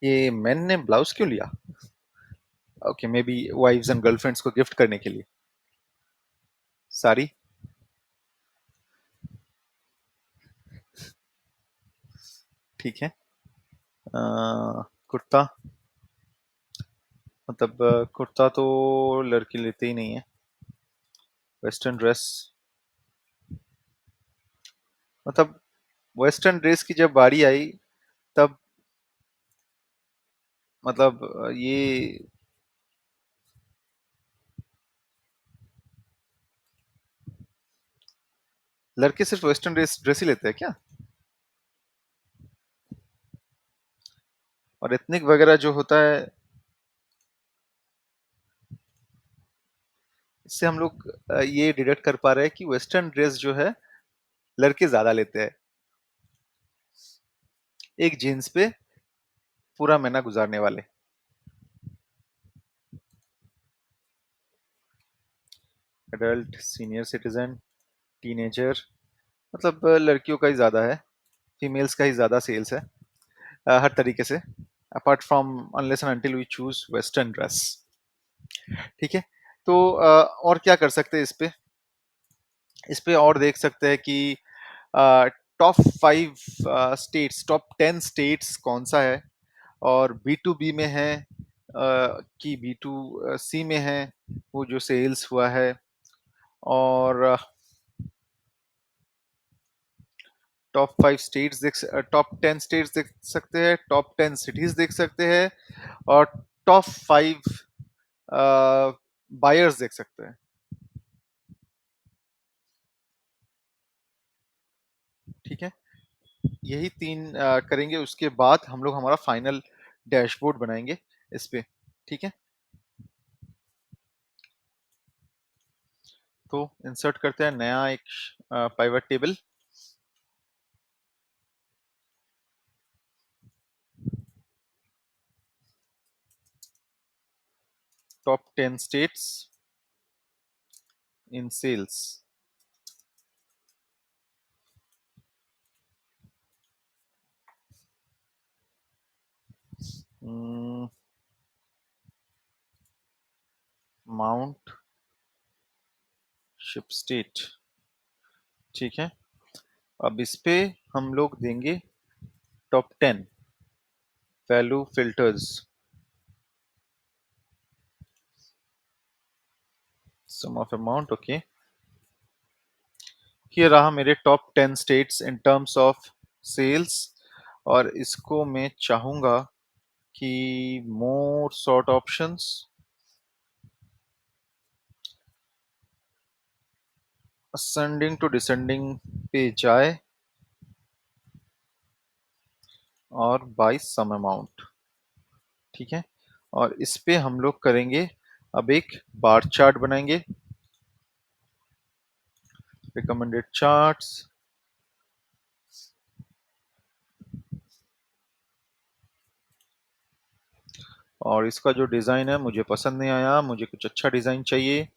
ये मैन ने ब्लाउज क्यों लिया? Okay, maybe wives and girlfriends को गिफ्ट करने के लिए। साड़ी। ठीक है। कुर्ता, मतलब कुर्ता तो लड़के लेते ही नहीं है। वेस्टर्न ड्रेस, मतलब वेस्टर्न ड्रेस की जब बारी आई तब, मतलब ये लड़के सिर्फ वेस्टर्न ड्रेस ड्रेस ही लेते हैं क्या? और एथनिक वगैरह जो होता है, इससे हम लोग ये डिडक्ट कर पा रहे हैं कि वेस्टर्न ड्रेस जो है लड़के ज्यादा लेते हैं, एक जीन्स पे पूरा महीना गुजारने वाले। एडल्ट, सीनियर सिटीजन, टीनेजर, मतलब लड़कियों का ही ज्यादा है, फीमेल्स का ही ज्यादा सेल्स है हर तरीके से, apart from unless and until we choose western dress. ठीक है। तो और क्या कर सकते हैं इस पे और देख सकते हैं कि टॉप 5 स्टेट्स, टॉप 10 स्टेट्स कौन सा है, और बी टू बी में है कि बी टू सी में है वो जो सेल्स हुआ है। और टॉप 5 स्टेट्स टॉप 10 स्टेट्स देख सकते हैं, टॉप 10 सिटीज देख सकते हैं, और टॉप 5 बायर्स देख सकते हैं। ठीक है, यही तीन करेंगे, उसके बाद हम लोग हमारा फाइनल डैशबोर्ड बनाएंगे इस पे। ठीक है, तो इंसर्ट करते हैं नया एक pivot table. Top 10 states in sales. Amount ship state. ठीक है, अब इस पे हम लोग देंगे top 10 value filters. Sum of amount, okay. ये रहा मेरे top 10 states in terms of sales, और इसको मैं चाहूंगा कि more sort options, ascending to descending पे जाए, और बाय सम अमाउंट। ठीक है, और इस पे हम लोग करेंगे, अब एक बार चार्ट बनाएंगे। रिकमेंडेड चार्ट्स, और इसका जो डिज़ाइन है मुझे पसंद नहीं आया, मुझे कुछ अच्छा डिज़ाइन चाहिए।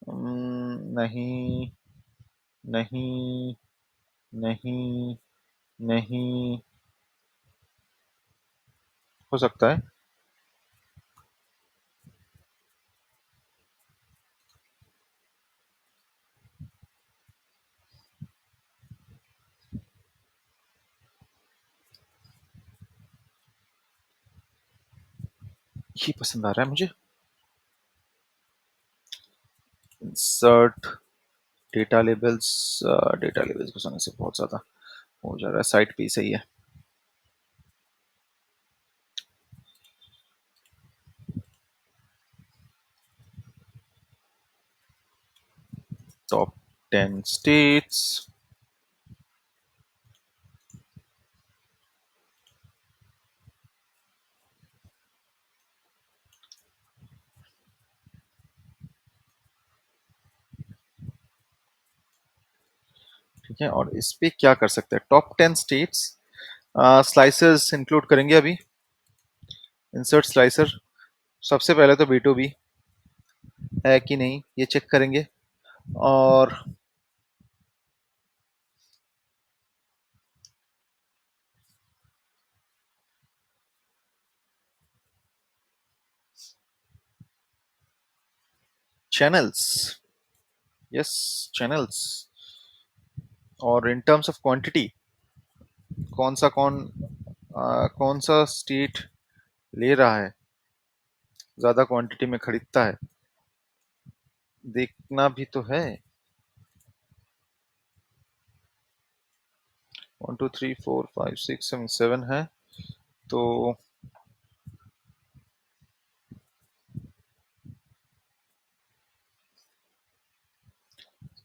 नहीं, नहीं, नहीं, नहीं, हो सकता है। ये पसंद आ रहा है मुझे। इंसर्ट डेटा लेबल्स घुसाने से बहुत ज़्यादा हो जा रहा है, साइट पे ही सही है। Top 10 states. ठीक है, और इस पे क्या कर सकते हैं? टॉप 10 स्टेट्स, स्लाइसर्स इंक्लूड करेंगे अभी। इंसर्ट स्लाइसर, सबसे पहले तो बी टू बी है कि नहीं ये चेक करेंगे। और चैनल्स, यस, चैनल्स। और इन टर्म्स ऑफ क्वांटिटी, कौन सा कौन सा स्टेट ले रहा है, ज्यादा क्वांटिटी में खरीदता है, देखना भी तो है। 1 2 3 4 5 6 7 7 है, तो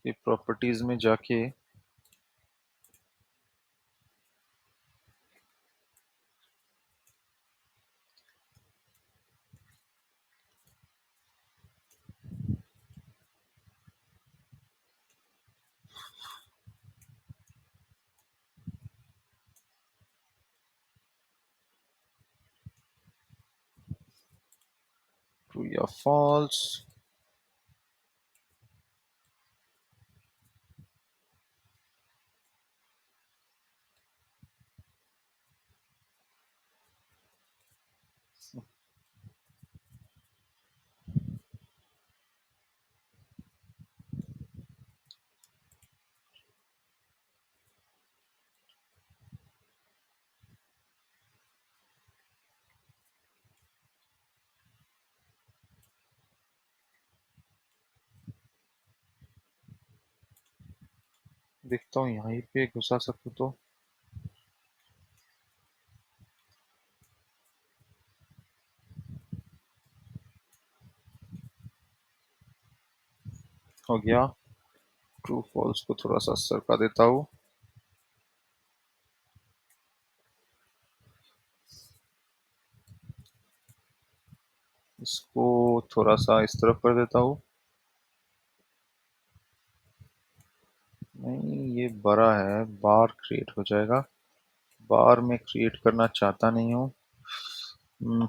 ये प्रॉपर्टीज में जाके ट्रू या फॉल्स। देखता हूँ यहीं पे घुसा सकूँ तो। हो गया। ट्रू फॉल्स को थोड़ा सा सरका देता हूँ। इसको थोड़ा सा इस तरफ कर देता हूँ। नहीं, ये बड़ा है, बार क्रिएट हो जाएगा। बार में क्रिएट करना चाहता नहीं हूँ। हम्म,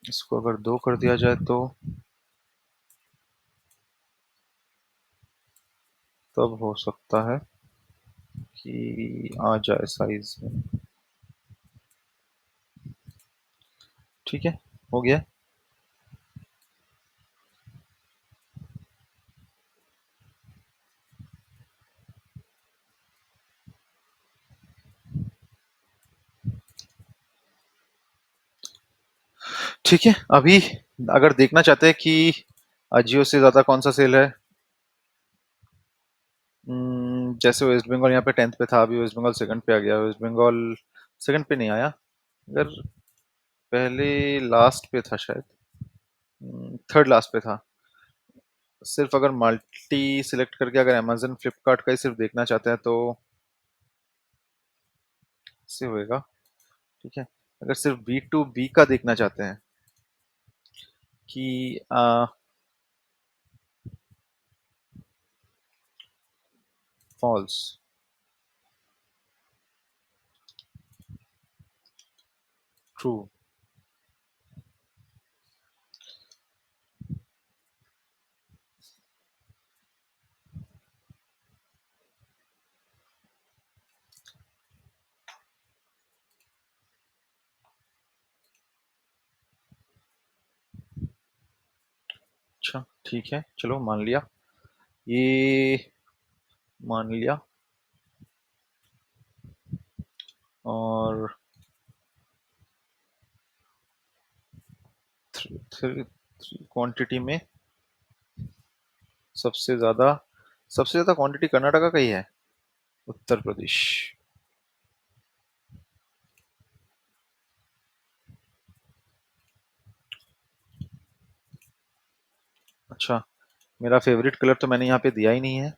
इसको अगर 2 कर दिया जाए तो तब हो सकता है कि आ जाए साइज में। ठीक है, हो गया। ठीक है, अभी अगर देखना चाहते हैं कि अजियो से ज़्यादा कौन सा सेल है। जैसे वेस्ट बंगाल यहाँ पे 10th पे था, अभी वेस्ट बंगाल सेकंड पे आ गया। वेस्ट बंगाल सेकंड पे नहीं आया, अगर पहले लास्ट पे था शायद, थर्ड लास्ट पे था। सिर्फ अगर मल्टी सिलेक्ट करके अगर अमेजन फ्लिपकार्ट का ही सिर्फ देखना चाहते हैं तो इससे होएगा। ठीक है, अगर सिर्फ बी टू बी का देखना चाहते हैं कि फॉल्स। ट्रू। अच्छा ठीक है, चलो मान लिया, ये मान लिया। और थ्री क्वांटिटी में सबसे ज्यादा, सबसे ज्यादा क्वांटिटी कर्नाटका का ही है। उत्तर प्रदेश। अच्छा, मेरा फेवरेट कलर तो मैंने यहाँ पे दिया ही नहीं है,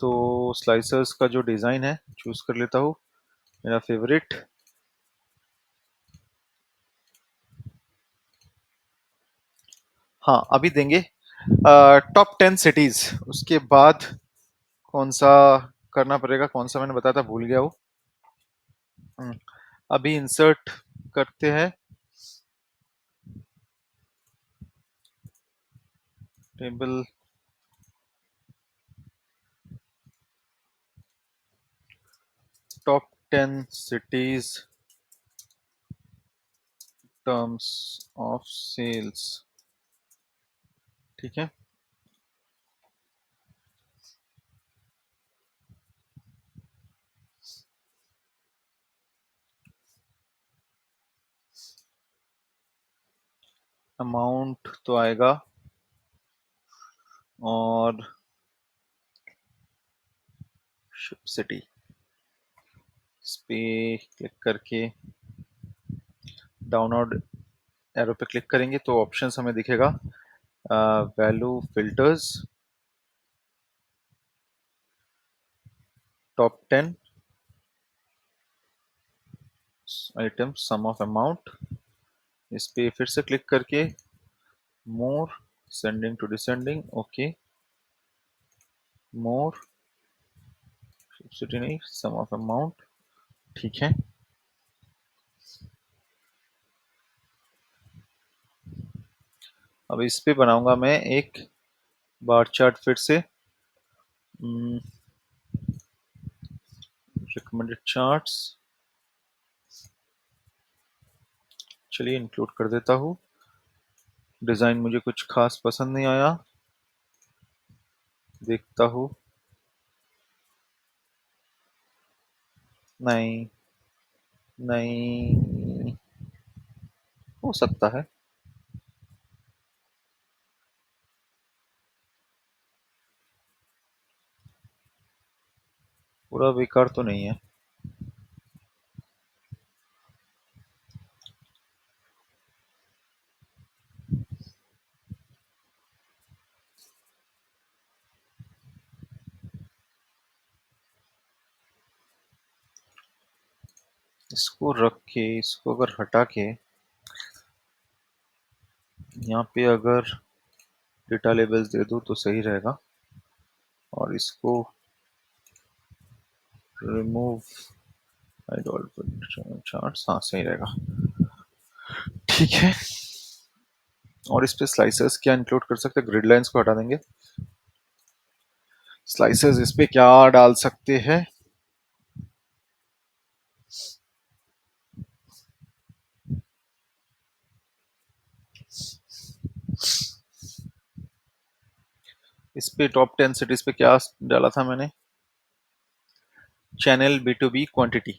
तो स्लाइसर्स का जो डिज़ाइन है चूज कर लेता हूँ। मेरा फेवरेट, हाँ अभी देंगे टॉप 10 सिटीज, उसके बाद कौन सा करना पड़ेगा, कौन सा मैंने बताया था भूल गया हूँ। हम्म, अभी इंसर्ट करते हैं table. Top 10 cities terms of sales. ठीक है। अमाउंट तो आएगा, और सिटी, इस पे क्लिक करके डाउनलोड एरो पे क्लिक करेंगे तो ऑप्शंस हमें दिखेगा। Value filters, top 10 item, sum of amount, इस पे फिर से क्लिक करके more, ascending to descending, okay, more, city नहीं, सम ऑफ अमाउंट, ठीक है। अब इस पे बनाऊंगा मैं एक बार चार्ट फिर से, रिकमेंडेड चार्ट्स, चलिए इंक्लूड कर देता हूँ। डिज़ाइन मुझे कुछ खास पसंद नहीं आया, देखता हूँ। नहीं, नहीं, हो सकता है। पूरा बेकार तो नहीं है। इसको रख के, इसको अगर हटा के यहाँ पे अगर डेटा लेबल्स दे दूँ तो सही रहेगा, और इसको रिमूव चार्ट्स, हाँ सही रहेगा। ठीक है। और इस पे स्लाइसर्स क्या इंक्लूड कर सकते हैं, ग्रिड लाइंस को हटा देंगे। स्लाइसर्स इस पे क्या डाल सकते हैं, इस पे टॉप 10 सिटीज पे क्या डाला था मैंने, channel B2B quantity,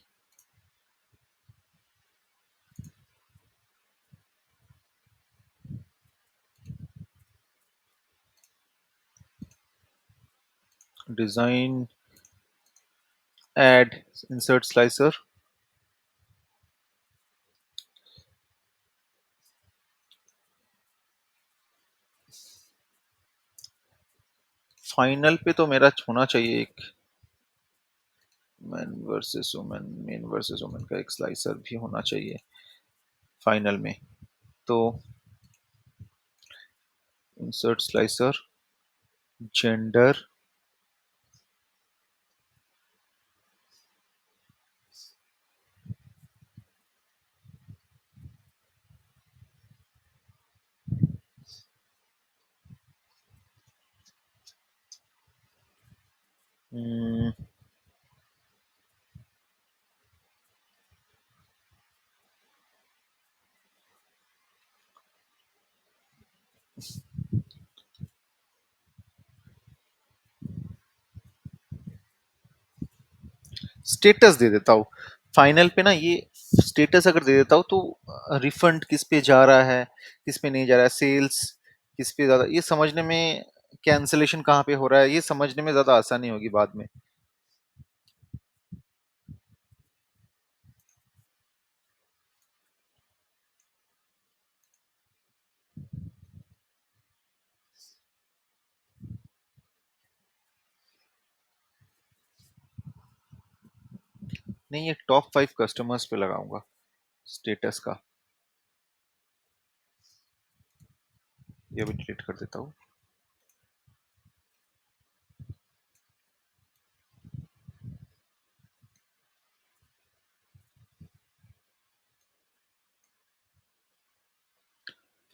design, add, insert slicer, final पे तो मेरा होना चाहिए एक मेन वर्सेस वुमेन का एक स्लाइसर भी होना चाहिए फाइनल में। तो इंसर्ट स्लाइसर, जेंडर, हम्म, स्टेटस दे देता हूँ फाइनल पे ना। ये स्टेटस अगर दे देता हूँ तो रिफंड किस पे जा रहा है, किस पे नहीं जा रहा है, सेल्स किस पे ज्यादा, ये समझने में, कैंसलेशन कहाँ पे हो रहा है, ये समझने में ज्यादा आसानी होगी बाद में। नहीं, ये टॉप 5 कस्टमर्स पे लगाऊंगा स्टेटस का। ये भी डिलीट कर देता हूँ।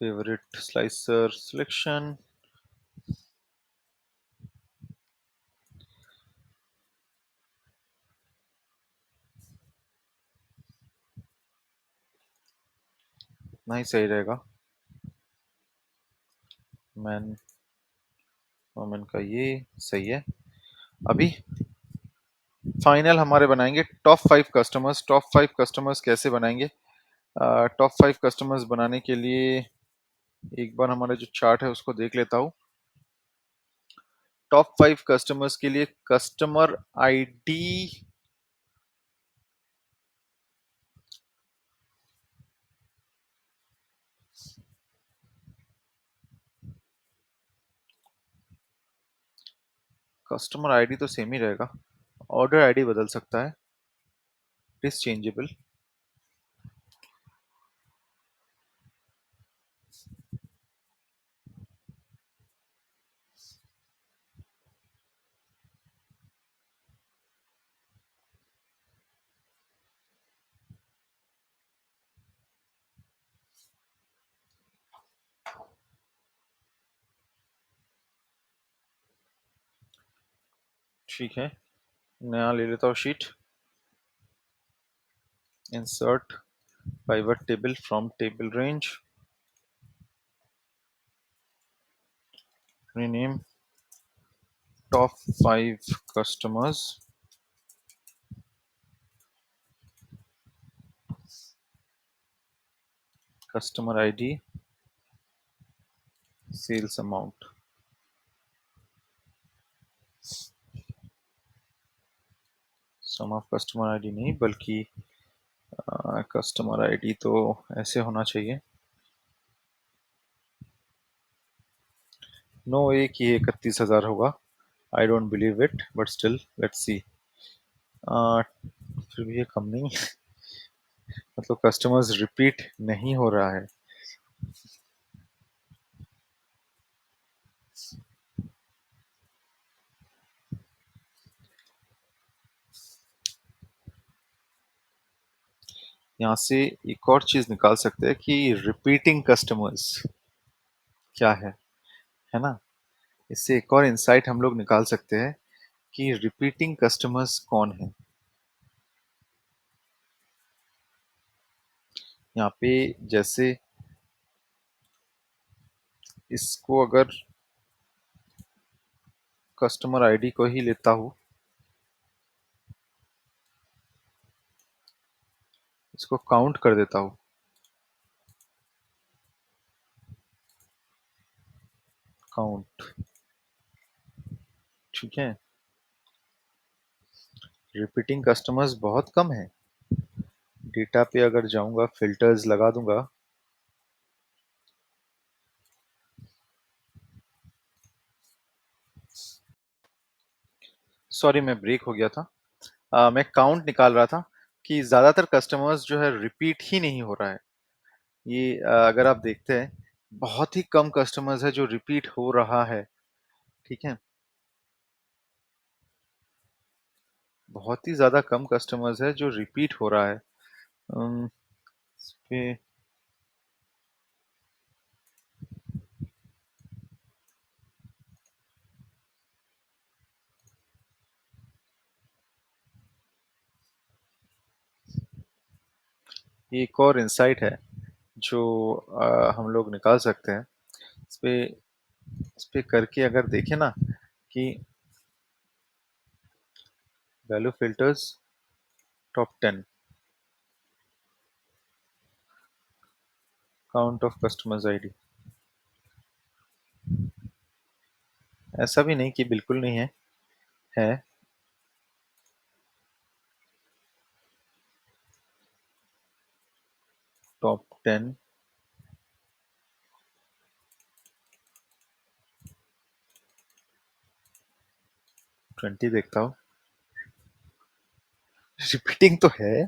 Favourite slicer selection. नहीं, सही रहेगा। मैन वोमेन का ये सही है। अभी फाइनल हमारे बनाएंगे टॉप 5 कस्टमर्स। टॉप 5 कस्टमर्स कैसे बनाएंगे? टॉप 5 कस्टमर्स बनाने के लिए एक बार हमारा जो चार्ट है उसको देख लेता हूँ। टॉप 5 कस्टमर्स के लिए कस्टमर आईडी, कस्टमर आईडी तो सेम ही रहेगा। ऑर्डर आईडी बदल सकता है, इट इज चेंजेबल। ठीक है, नया ले लेता हूँ sheet. Insert pivot table from table range, rename top 5 customers, customer id, sales amount। Sum of customer ID नहीं, बल्कि कस्टमर आईडी तो ऐसे होना चाहिए। नो, एक ही 31,000 होगा। I don't believe it, but still let's see. फिर भी ये कम नहीं मतलब कस्टमर्स रिपीट नहीं हो रहा है। यहाँ से एक और चीज निकाल सकते हैं कि रिपीटिंग कस्टमर्स क्या है ना। इससे एक और इंसाइट हम लोग निकाल सकते हैं कि रिपीटिंग कस्टमर्स कौन है। यहाँ पे जैसे इसको अगर कस्टमर आईडी को ही लेता हूँ, इसको काउंट कर देता हूँ। काउंट, ठीक है। रिपीटिंग कस्टमर्स बहुत कम है। डेटा पे अगर जाऊंगा, फिल्टर्स लगा दूंगा। सॉरी, मैं ब्रेक हो गया था। मैं काउंट निकाल रहा था कि ज्यादातर कस्टमर्स जो है रिपीट ही नहीं हो रहा है। ये अगर आप देखते हैं, बहुत ही कम कस्टमर्स है जो रिपीट हो रहा है। ठीक है, बहुत ही ज्यादा कम कस्टमर्स है जो रिपीट हो रहा है। इस पे एक और इंसाइट है जो हम लोग निकाल सकते हैं इस पे इस पे करके अगर देखें ना कि value filters top 10 count of customers ID. ऐसा भी नहीं कि बिल्कुल नहीं है, है। टॉप 10 20 देखता हूँ। रिपीटिंग तो है,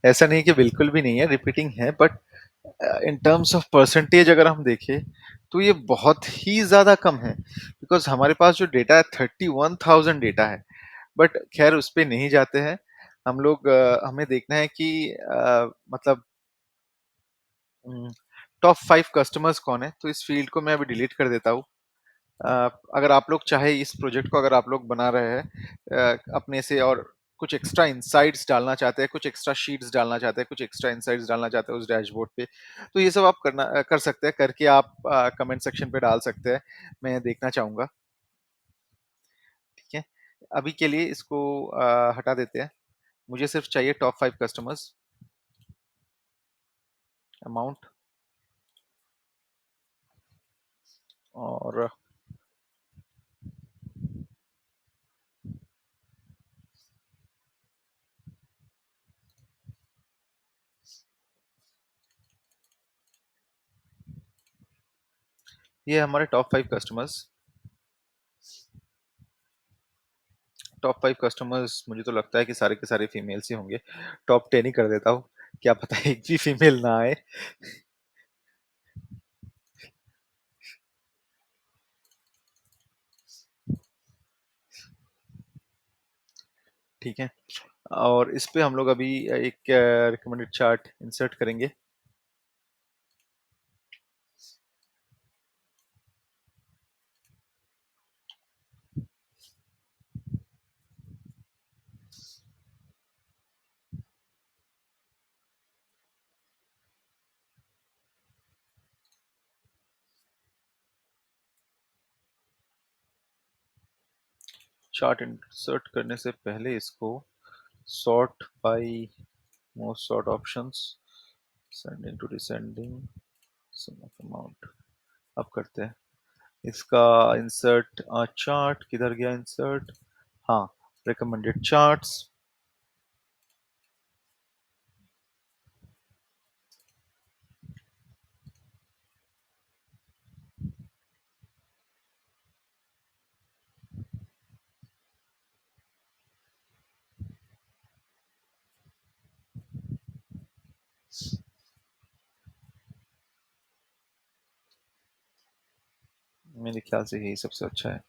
ऐसा नहीं कि बिल्कुल भी नहीं है, रिपीटिंग है, but in terms of percentage अगर हम देखें तो ये बहुत ही ज्यादा कम है, बिकॉज हमारे पास जो डेटा है 31,000 डेटा है। बट खैर उस पे नहीं जाते हैं हम लोग। हमें देखना है कि मतलब टॉप 5 कस्टमर्स कौन है, तो इस फील्ड को मैं अभी डिलीट कर देता हूँ। अगर आप लोग चाहे इस प्रोजेक्ट को अगर आप लोग बना रहे हैं अपने से और कुछ एक्स्ट्रा इंसाइट्स डालना चाहते हैं, कुछ एक्स्ट्रा शीट्स डालना चाहते हैं, कुछ एक्स्ट्रा इंसाइट्स डालना चाहते हैं उस डैशबोर्ड पे, तो ये सब आप कर सकते हैं, करके आप कमेंट सेक्शन पे डाल सकते हैं। मैं देखना चाहूंगा। ठीक है, अभी के लिए इसको हटा देते हैं। मुझे सिर्फ चाहिए टॉप 5 कस्टमर्स, अमाउंट, और ये हमारे टॉप 5 कस्टमर्स। टॉप 5 कस्टमर्स मुझे तो लगता है कि सारे के सारे फीमेल्स ही होंगे। टॉप 10 ही कर देता हूँ, क्या पता एक भी फीमेल ना आए। ठीक है, और इस पे हम लोग अभी एक रिकमेंडेड चार्ट इंसर्ट करेंगे। चार्ट इंसर्ट करने से पहले इसको sort by most sort options, sending to descending, sum of amount. अब करते हैं इसका इंसर्ट। चार्ट किधर गया इंसर्ट? हाँ, रिकमेंडेड चार्ट्स। मेरे ख्याल से यही सबसे अच्छा है।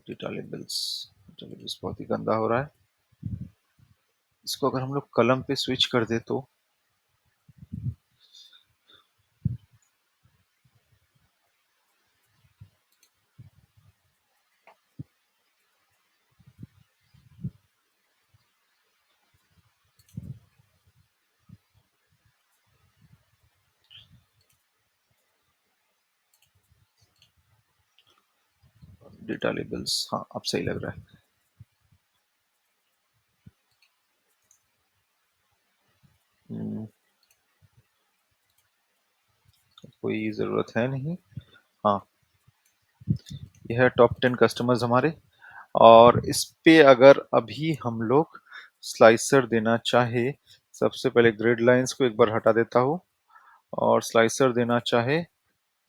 डेटा लेबल्स, डेटा लेबल्स बहुत ही गंदा हो रहा है। इसको अगर हम लोग कलम पे स्विच कर दे तो डेटा लेबल्स, हाँ अब सही लग रहा है। हम्म, कोई ज़रूरत है नहीं। हाँ, यह है टॉप 10 कस्टमर्स हमारे। और इस पे अगर अभी हम लोग स्लाइसर देना चाहे, सबसे पहले ग्रिड लाइंस को एक बार हटा देता हूँ, और स्लाइसर देना चाहे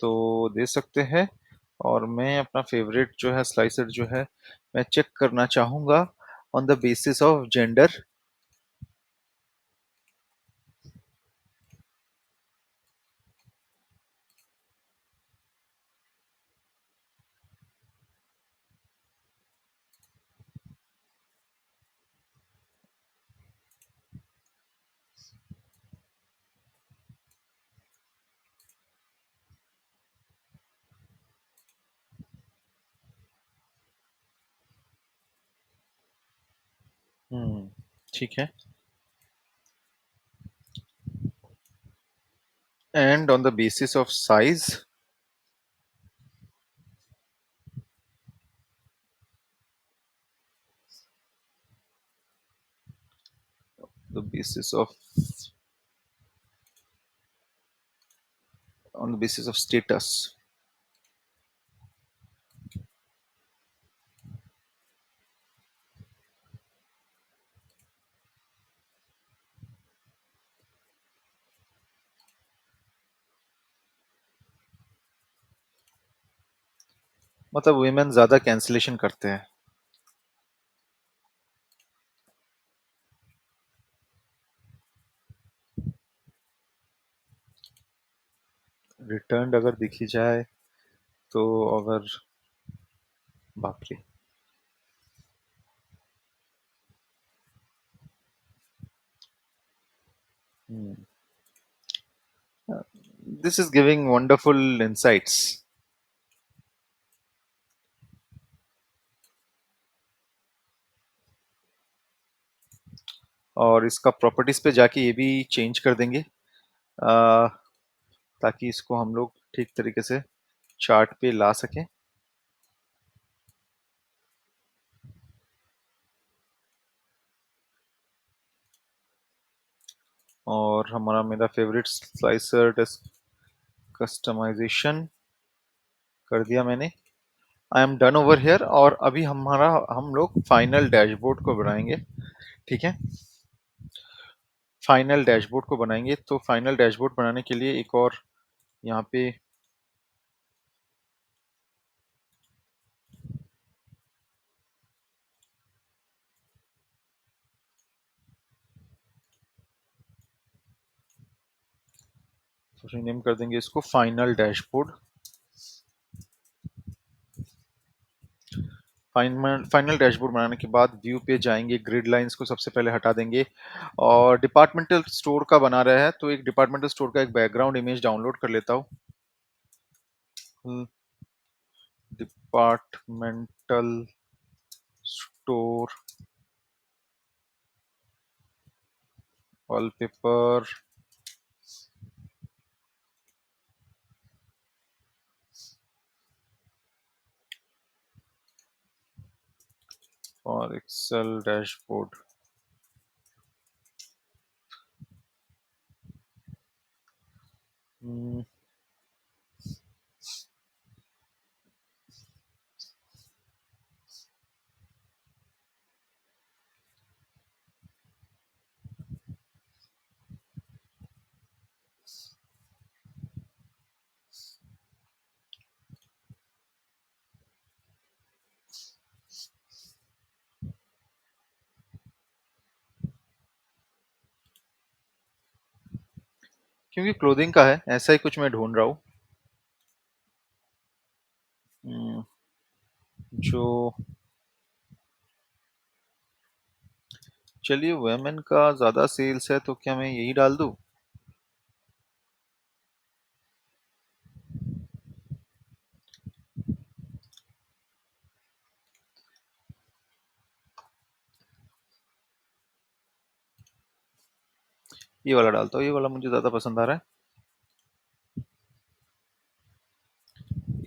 तो दे सकते हैं। और मैं अपना फेवरेट जो है स्लाइसर जो है, मैं चेक करना चाहूँगा on the basis of gender. हम्म, ठीक है। and on the basis of size, the basis of on the basis of status. मतलब women ज्यादा कैंसिलेशन करते हैं. रिटर्न अगर देखी जाए तो अगर बाप रे. This is giving wonderful insights. और इसका प्रॉपर्टीज पे जाके ये भी चेंज कर देंगे, ताकि इसको हम लोग ठीक तरीके से चार्ट पे ला सकें. और हमारा मेरा फेवरेट स्लाइसर कस्टमाइजेशन कर दिया मैंने. I am done over here. और अभी हम लोग फाइनल डैशबोर्ड को बनाएंगे. ठीक है. फाइनल डैशबोर्ड को बनाएंगे, तो फाइनल डैशबोर्ड बनाने के लिए एक और यहाँ पे रीनेम कर देंगे इसको फाइनल डैशबोर्ड. फाइनल डैशबोर्ड बनाने के बाद व्यू पे जाएंगे, ग्रिड लाइंस को सबसे पहले हटा देंगे. और डिपार्टमेंटल स्टोर का बना रहा है, तो एक डिपार्टमेंटल स्टोर का एक बैकग्राउंड इमेज डाउनलोड कर लेता हूँ. डिपार्टमेंटल स्टोर वॉलपेपर और एक्सेल डैशबोर्ड. क्योंकि क्लोथिंग का है, ऐसा ही कुछ मैं ढूंढ रहा हूँ. हम्म, जो चलिए वुमेन का ज्यादा सेल्स है, तो क्या मैं यही डाल दूँ? ये वाला डालता हूँ, ये वाला मुझे ज्यादा पसंद आ रहा है.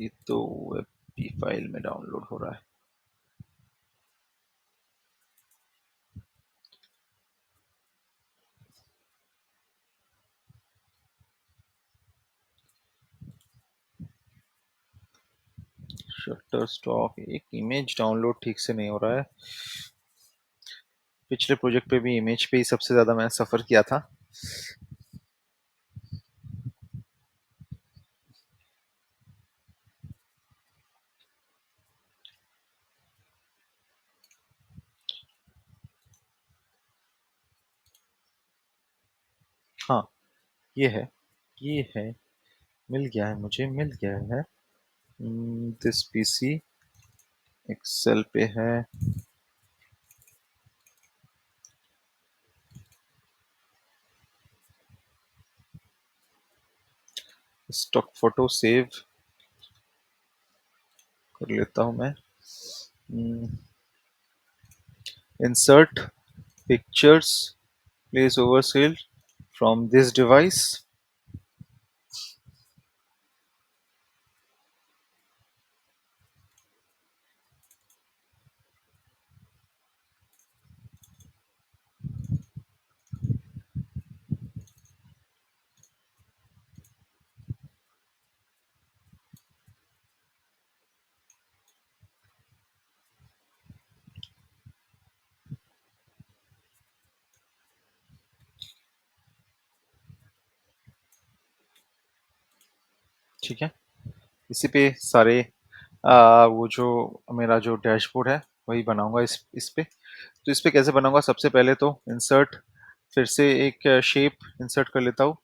ये तो वेब फाइल में डाउनलोड हो रहा है. Shutter stock. एक इमेज डाउनलोड ठीक से नहीं हो रहा है. पिछले प्रोजेक्ट पे भी इमेज पे ही सबसे ज्यादा मैंने सफर किया था. हाँ, ये है. ये है. मिल गया है, मुझे मिल गया है. दिस पीसी एक्सेल पे है. स्टॉक फोटो सेव कर लेता हूँ मैं. Insert pictures, place over cell from this device. ठीक है। इसी पे सारे वो जो मेरा जो डैशबोर्ड है वही बनाऊंगा इस पे। तो इस पे कैसे बनाऊंगा, सबसे पहले तो इंसर्ट, फिर से एक शेप इंसर्ट कर लेता हूँ।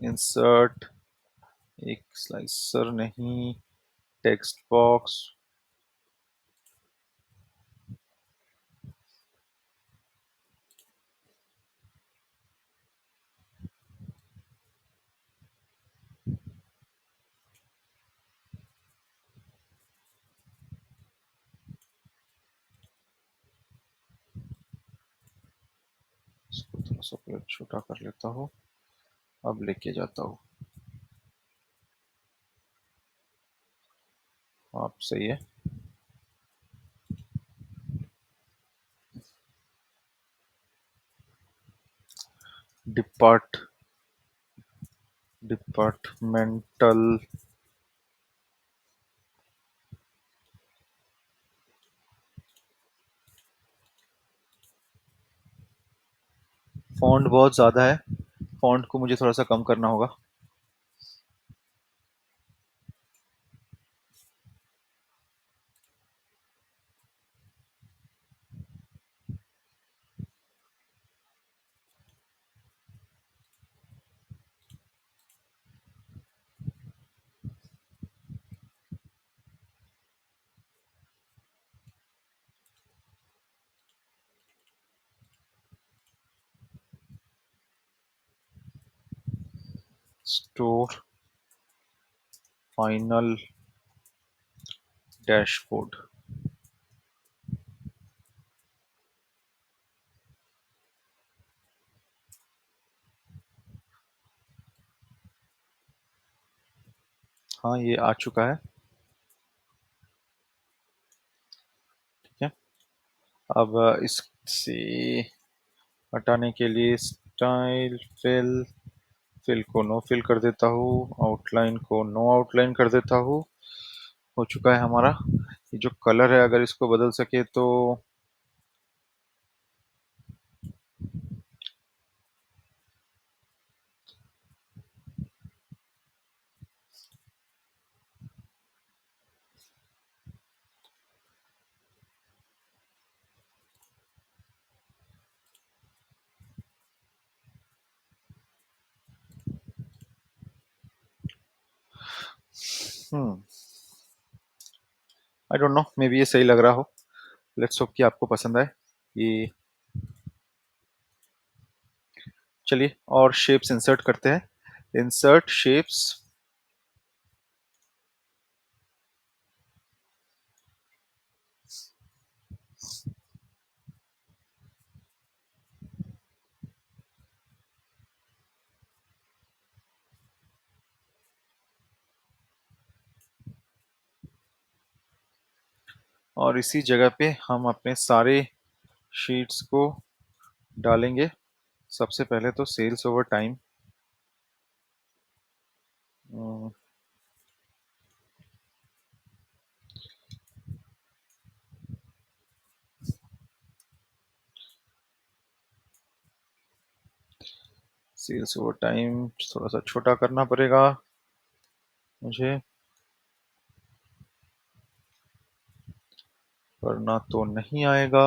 इंसर्ट, एक स्लाइसर नहीं, टेक्स्ट बॉक्स। इसको थोड़ा सा और छोटा कर लेता हूँ, अब लेके जाता हूँ। आप सही है। Depart departmental. फॉन्ट बहुत ज़्यादा है, फॉन्ट को मुझे थोड़ा सा कम करना होगा। Store final dashboard. हाँ, ये आ चुका है। ठीक है। अब इससे हटाने के लिए स्टाइल फिल, फिल को नो फिल कर देता हूँ, आउटलाइन को नो आउटलाइन कर देता हूँ। हो चुका है हमारा। ये जो कलर है अगर इसको बदल सके तो। Hmm I don't know, maybe ये सही लग रहा हो। लेट्स होप कि आपको पसंद आए ये। चलिए और शेप्स इंसर्ट करते हैं। Insert shapes. और इसी जगह पे हम अपने सारे शीट्स को डालेंगे। सबसे पहले तो sales over time. Sales over time थोड़ा सा छोटा करना पड़ेगा मुझे, वरना तो नहीं आएगा।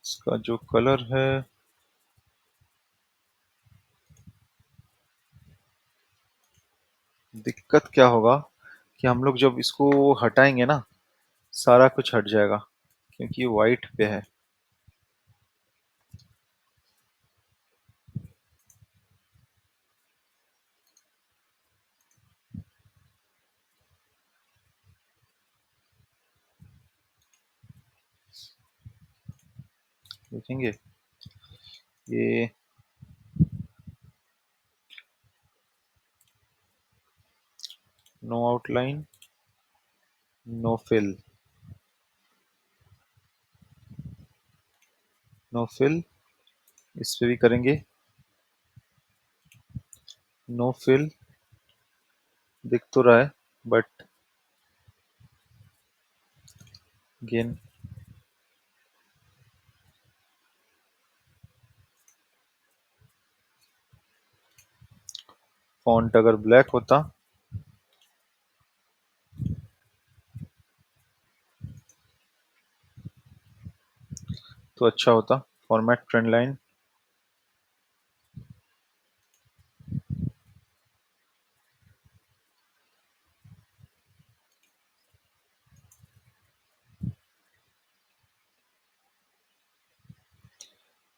इसका जो कलर है, दिक्कत क्या होगा कि हम लोग जब इसको हटाएंगे ना, सारा कुछ हट जाएगा क्योंकि वाइट पे है। देखेंगे ये। No outline, no fill, no fill, इस पे भी करेंगे। नो फिल दिख तो रहा है, बट गेन फॉन्ट अगर ब्लैक होता तो अच्छा होता। Format trend line.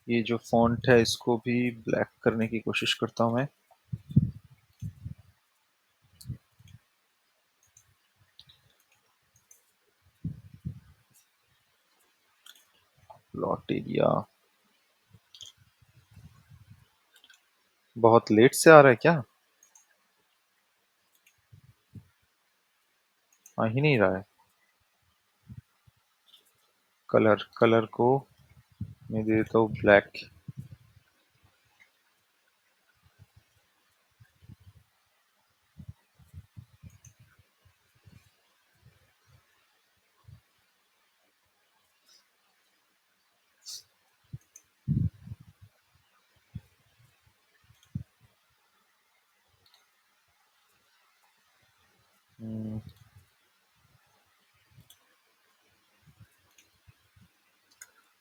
ये जो फॉन्ट है इसको भी ब्लैक करने की कोशिश करता हूँ मैं। प्लॉट एरिया बहुत लेट से आ रहा है क्या? आ ही नहीं रहा है। कलर कलर को मैं दे देता हूँ ब्लैक।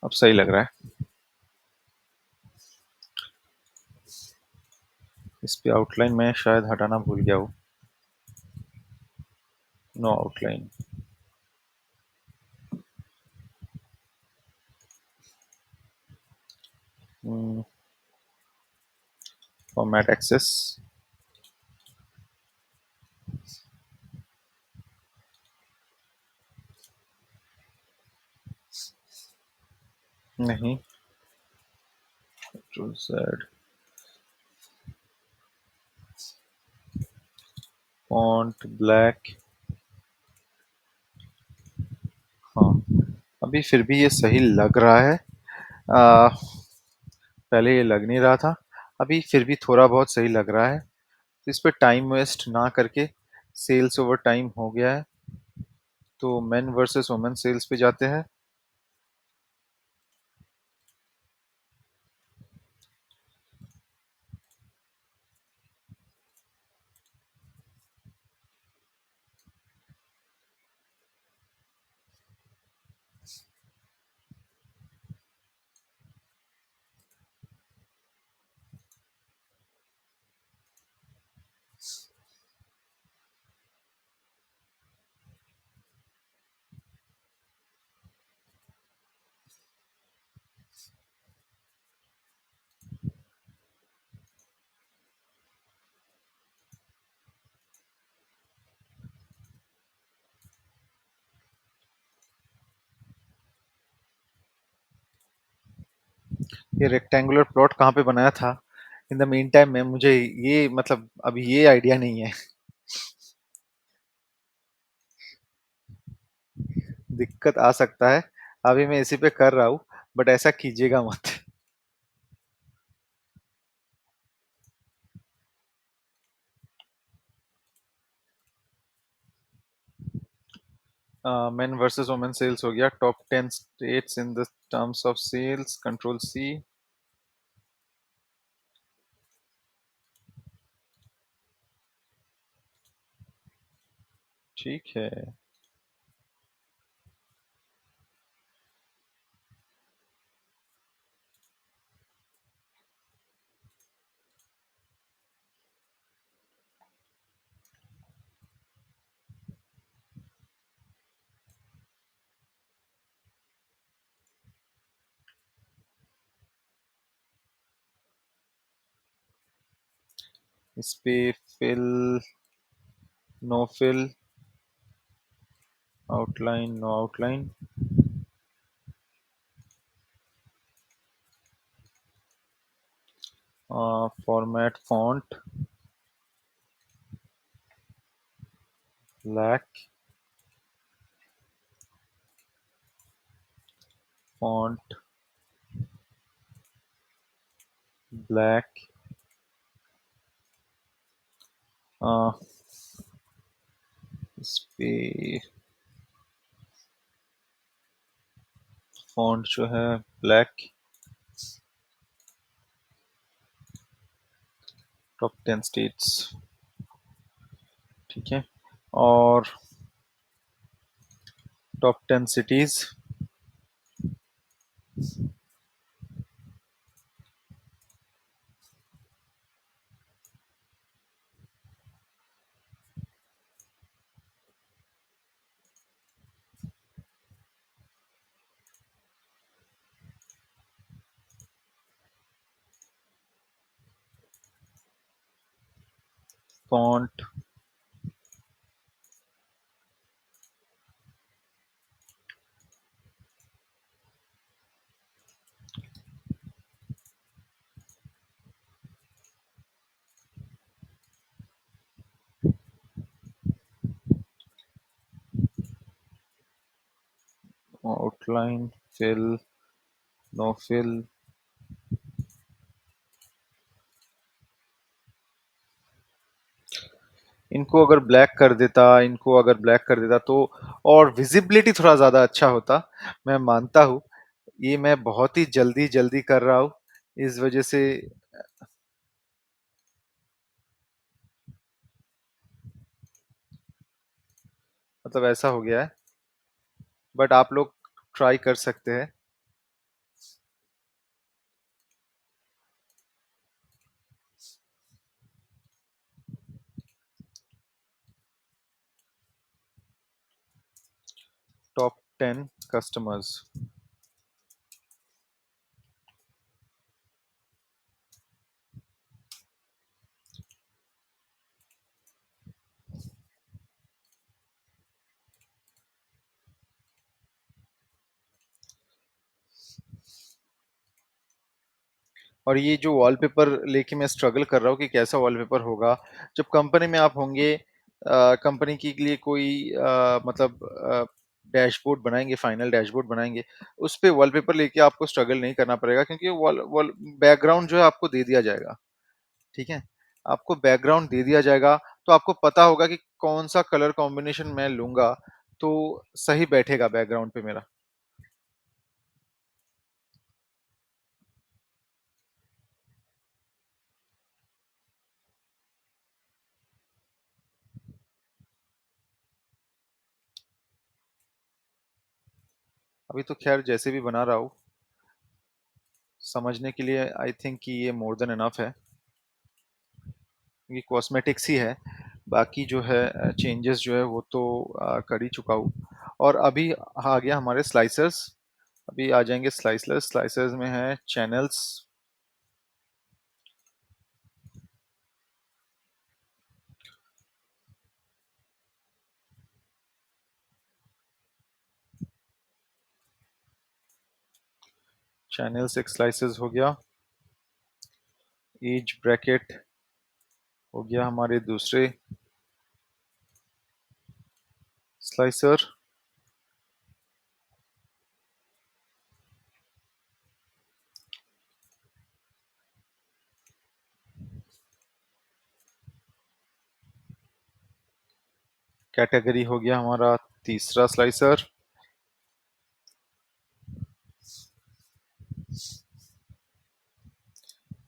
अब सही लग रहा है। इस पे आउटलाइन मैं शायद हटाना भूल गया हूँ। No outline. Format axis. नहीं। Control Z। Font black. हाँ, अभी फिर भी ये सही लग रहा है। आ, पहले ये लग नहीं रहा था। अभी फिर भी थोड़ा बहुत सही लग रहा है। तो इस पे टाइम वेस्ट ना करके सेल्स ओवर टाइम हो गया है, तो मेन वर्सेस वुमेन सेल्स पे जाते हैं। ये रेक्टेंगुलर प्लॉट कहाँ पे बनाया था इन द मीन टाइम में, मुझे ये मतलब अभी ये आइडिया नहीं है। दिक्कत आ सकता है। अभी मैं इसी पे कर रहा हूँ, बट ऐसा कीजिएगा मत। मेन वर्सेस वुमेन सेल्स हो गया। Top 10 states in the terms of sales, control C. ठीक है। इस पे fill, no fill, outline, no outline. Format font black. Font black. इस पे फॉन्ट जो है ब्लैक। Top 10 states. ठीक है। और top 10 cities. Font. Outline. Fill. No fill. इनको अगर ब्लैक कर देता तो और विजिबिलिटी थोड़ा ज्यादा अच्छा होता। मैं मानता हूँ ये मैं बहुत ही जल्दी जल्दी कर रहा हूँ, इस वजह से मतलब ऐसा हो गया है। बट आप लोग ट्राई कर सकते हैं। Top 10 customers. और ये जो वॉलपेपर लेके मैं स्ट्रगल कर रहा हूँ कि कैसा वॉलपेपर होगा। जब कंपनी में आप होंगे, कंपनी के लिए कोई मतलब डैशबोर्ड बनाएंगे, फाइनल डैशबोर्ड बनाएंगे, उस पे वॉलपेपर लेके आपको स्ट्रगल नहीं करना पड़ेगा, क्योंकि वॉल वॉल बैकग्राउंड जो है आपको दे दिया जाएगा। ठीक है। आपको बैकग्राउंड दे दिया जाएगा, तो आपको पता होगा कि कौन सा कलर कॉम्बिनेशन मैं लूंगा तो सही बैठेगा बैकग्राउंड पे मेरा। अभी तो खैर जैसे भी बना रहा हूँ, समझने के लिए आई थिंक कि ये मोर देन इनफ है। ये कॉस्मेटिक्स ही है। बाकी जो है चेंजेस जो है वो तो कर ही चुका हूँ। और अभी आ गया हमारे स्लाइसर्स। अभी आ जाएंगे स्लाइसर्स। स्लाइसर्स में है चैनल्स। चैनल्स एक स्लाइसर्स हो गया। एज ब्रैकेट हो गया हमारे दूसरे स्लाइसर। कैटेगरी हो गया हमारा तीसरा स्लाइसर।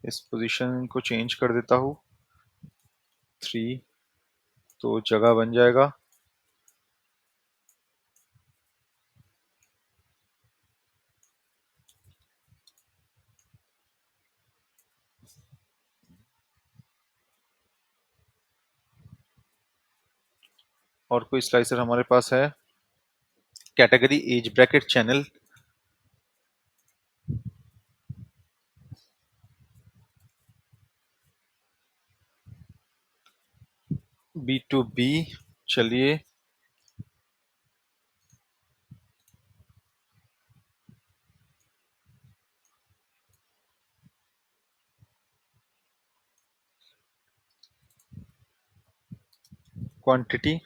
इस पोजीशन को चेंज कर देता हूँ 3, तो जगह बन जाएगा। और कोई स्लाइसर हमारे पास है। Category age bracket channel. B2B। चलिए। क्वांटिटी।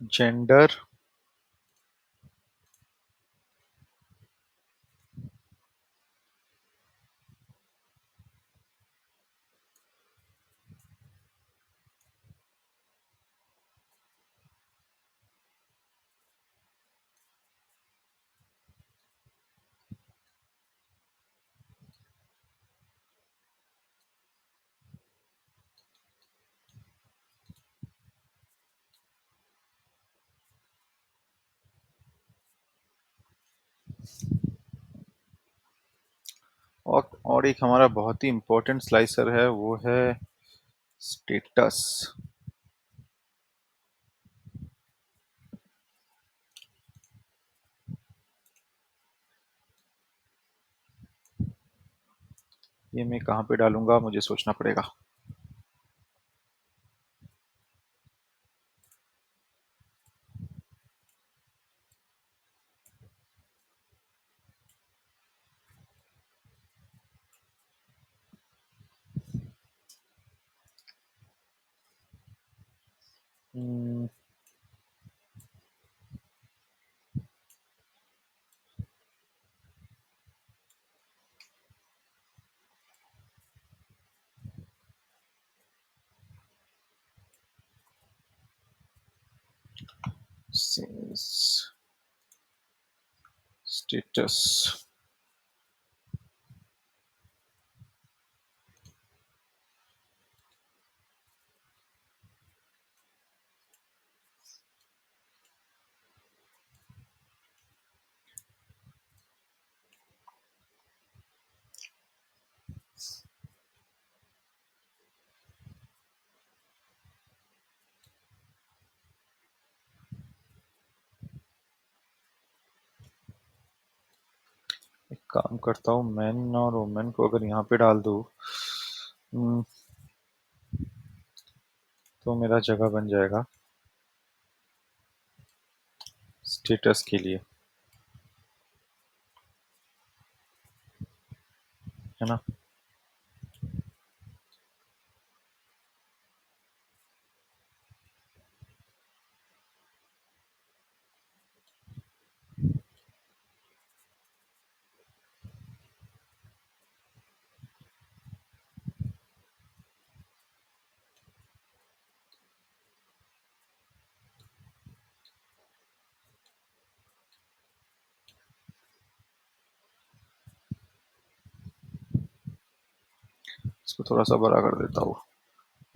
जेंडर, और एक हमारा बहुत ही इम्पोर्टेंट स्लाइसर है, वो है स्टेटस। ये मैं कहाँ पे डालूंगा, मुझे सोचना पड़ेगा। स्टेटस। एक काम करता हूँ, मैन और वुमेन को अगर यहाँ पे डाल दूँ, हम्म, तो मेरा जगह बन जाएगा स्टेटस के लिए, है ना। इसको थोड़ा सा बड़ा कर देता हूँ,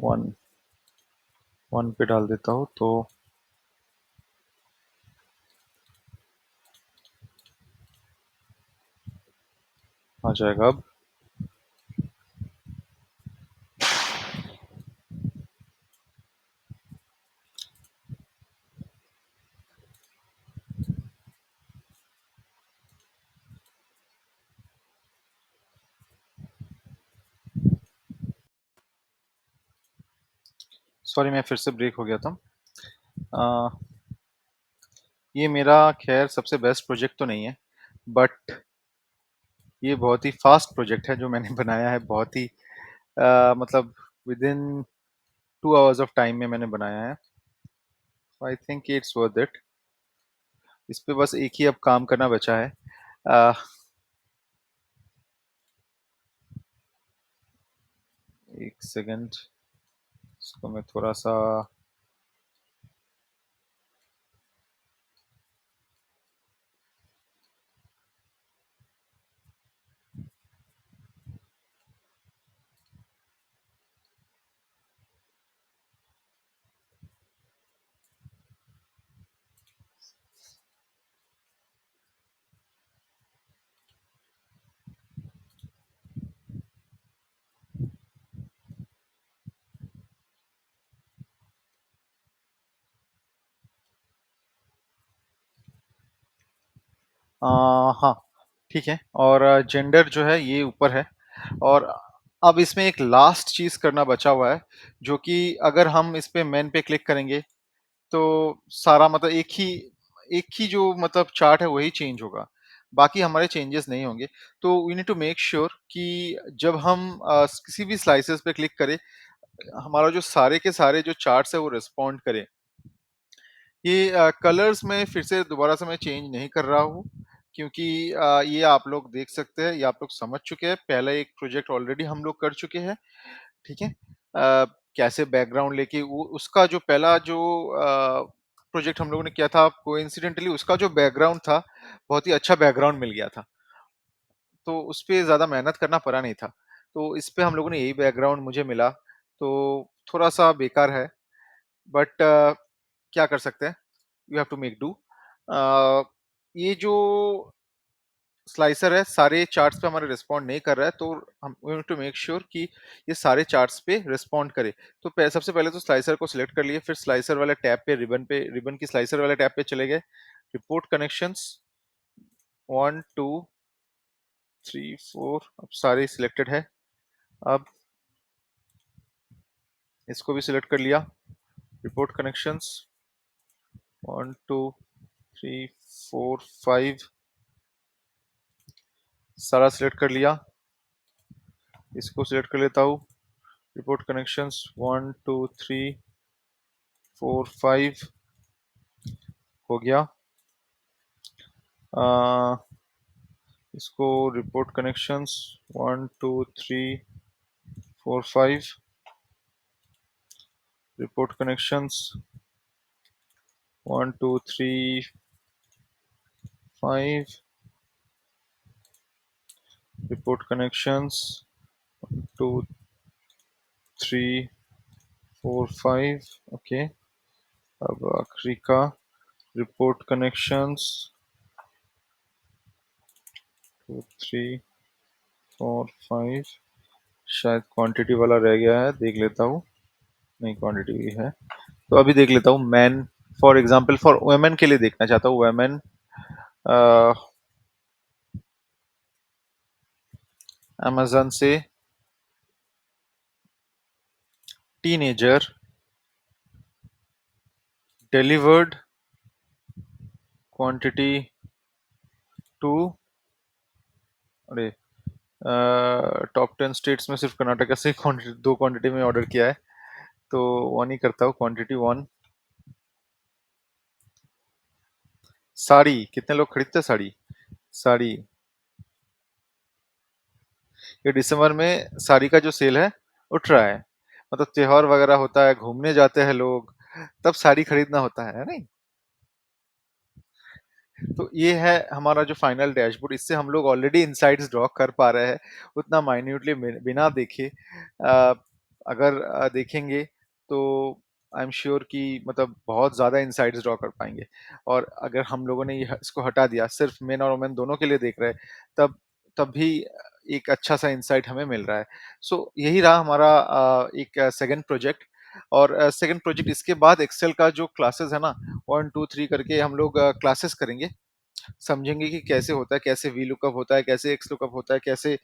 वन, वन पे डाल देता हूँ तो आ जाएगा अब। सॉरी, मैं फिर से ब्रेक हो गया था। आ, ये मेरा खैर सबसे बेस्ट प्रोजेक्ट तो नहीं है, बट ये बहुत ही फास्ट प्रोजेक्ट है जो मैंने बनाया है, बहुत ही मतलब with in 2 hours of time में मैंने बनाया है। I think it's worth it. इस पे बस एक ही अब काम करना बचा है। आ, एक सेकंड, इसको मैं थोड़ा सा, हाँ ठीक है। और जेंडर जो है ये ऊपर है। और अब इसमें एक लास्ट चीज करना बचा हुआ है, जो कि अगर हम इस पे मेन पे क्लिक करेंगे तो सारा मतलब एक ही जो मतलब चार्ट है वही चेंज होगा, बाकी हमारे चेंजेस नहीं होंगे। तो we need to make sure कि जब हम किसी भी स्लाइसेस पे क्लिक करें, हमारा जो सारे के सारे जो चार्ट्स है वो रिस्पॉन्ड करें। ये कलर्स में फिर से दोबारा से मैं चेंज नहीं कर रहा हूँ, क्योंकि ये आप लोग देख सकते हैं, ये आप लोग समझ चुके हैं। पहला एक प्रोजेक्ट ऑलरेडी हम लोग कर चुके हैं, ठीक है? कैसे बैकग्राउंड लेके वो उसका जो पहला जो प्रोजेक्ट हम लोगों ने किया था, कोइंसिडेंटली उसका जो बैकग्राउंड था, बहुत ही अच्छा बैकग्राउंड मिल गया था। तो उसपे ज़्यादा मेहनत करना पड़ा नहीं था। तो इस पे हम लोगों ने यही बैकग्राउंड मुझे मिला, तो थोड़ा-सा बेकार है, बट क्या कर सकते हैं? We have to make do. अ, ये जो स्लाइसर है, सारे चार्ट्स पे हमारे रिस्पॉन्ड नहीं कर रहा है, तो हम we have to make sure कि ये सारे चार्ट्स पे रिस्पॉन्ड करे। तो सबसे पहले तो स्लाइसर को सिलेक्ट कर लिए, फिर स्लाइसर वाले टैब पे रिबन की स्लाइसर वाले टैब पे चले गए। रिपोर्ट कनेक्शंस 1 2 3 4, अब सारे सिलेक्टेड है। अब इसको भी सिलेक्ट कर लिया। रिपोर्ट कनेक्शंस 1 2 3 4 5, सारा सिलेक्ट कर लिया। इसको सिलेक्ट कर लेता हूँ। रिपोर्ट कनेक्शंस 1 2 3 4 5 हो गया। आ, इसको report connections 1 2 3 4 5, report connections 1 2 3 5, report connections 2 3 4 5। Okay, अब आखिरी का रिपोर्ट कनेक्शंस 2 3 4 5। शायद क्वांटिटी वाला रह गया है, देख लेता हूँ। नहीं, क्वांटिटी भी है, तो अभी देख लेता हूँ। Man, for example for women के लिए देखना चाहता हूँ। वुमेन, अमेजन से टीनेजर डिलीवर्ड क्वांटिटी टू, अरे टॉप 10 स्टेट्स में सिर्फ कर्नाटका से क्वांटिटी, दो क्वांटिटी में ऑर्डर किया है, तो वन ही करता हूँ। Quantity one, sari. कितने लोग खरीदते हैं साड़ी? साड़ी, ये दिसंबर में साड़ी का जो सेल है उठ रहा है। मतलब त्योहार वगैरह होता है, घूमने जाते हैं लोग, तब साड़ी खरीदना होता है नहीं? तो ये है हमारा जो फाइनल डैशबोर्ड। इससे हम लोग ऑलरेडी इनसाइट्स ड्रॉ कर पा रहे हैं, उतना माइन्यूटली बिना देखे। अगर देखेंगे तो आई एम श्योर कि मतलब बहुत ज़्यादा इनसाइट्स ड्रॉ कर पाएंगे। और अगर हम लोगों ने इसको हटा दिया, सिर्फ मेन और वुमेन दोनों के लिए देख रहे हैं, तब तब भी एक अच्छा सा इंसाइट हमें मिल रहा है। सो यही रहा हमारा एक सेकंड प्रोजेक्ट। और सेकंड प्रोजेक्ट इसके बाद एक्सेल का जो क्लासेस है ना, 1 2 3 करके हम लोग क्लासेस करेंगे, समझेंगे कि कैसे होता है, कैसे वी लुकअप होता है, कैसे एक्स लुकअप होता है, कैसे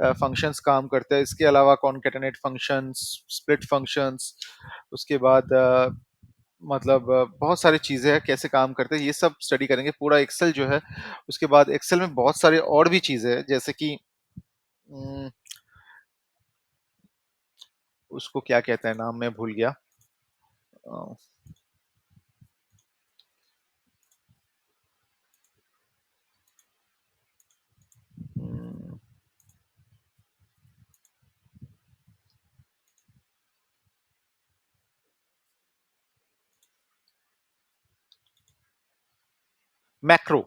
फंक्शंस काम करते हैं। इसके अलावा कॉनकेटेनेट फंक्शंस, स्प्लिट फंक्शंस, उसके बाद मतलब बहुत सारी चीज़ें हैं कैसे काम करते हैं, ये सब स्टडी करेंगे पूरा एक्सेल जो है। उसके बाद एक्सेल में बहुत सारे और भी चीज़ें हैं, जैसे कि उम, उसको क्या कहते हैं, नाम मैं भूल गया। अ, उम, मैक्रो,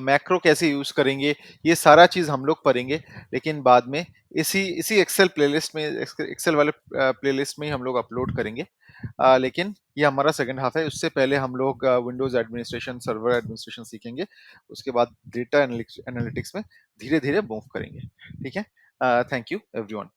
मैक्रो कैसे यूज करेंगे, ये सारा चीज हम लोग पढ़ेंगे, लेकिन बाद में इसी इसी एक्सेल प्लेलिस्ट में, एक्सेल वाले प्लेलिस्ट में ही हम लोग अपलोड करेंगे। लेकिन ये हमारा सेकंड हाफ है। उससे पहले हम लोग विंडोज एडमिनिस्ट्रेशन, सर्वर एडमिनिस्ट्रेशन सीखेंगे। उसके बाद डेटा एनालिटिक्स में धीरे धीरे मूव करेंगे। ठीक है? Thank you everyone.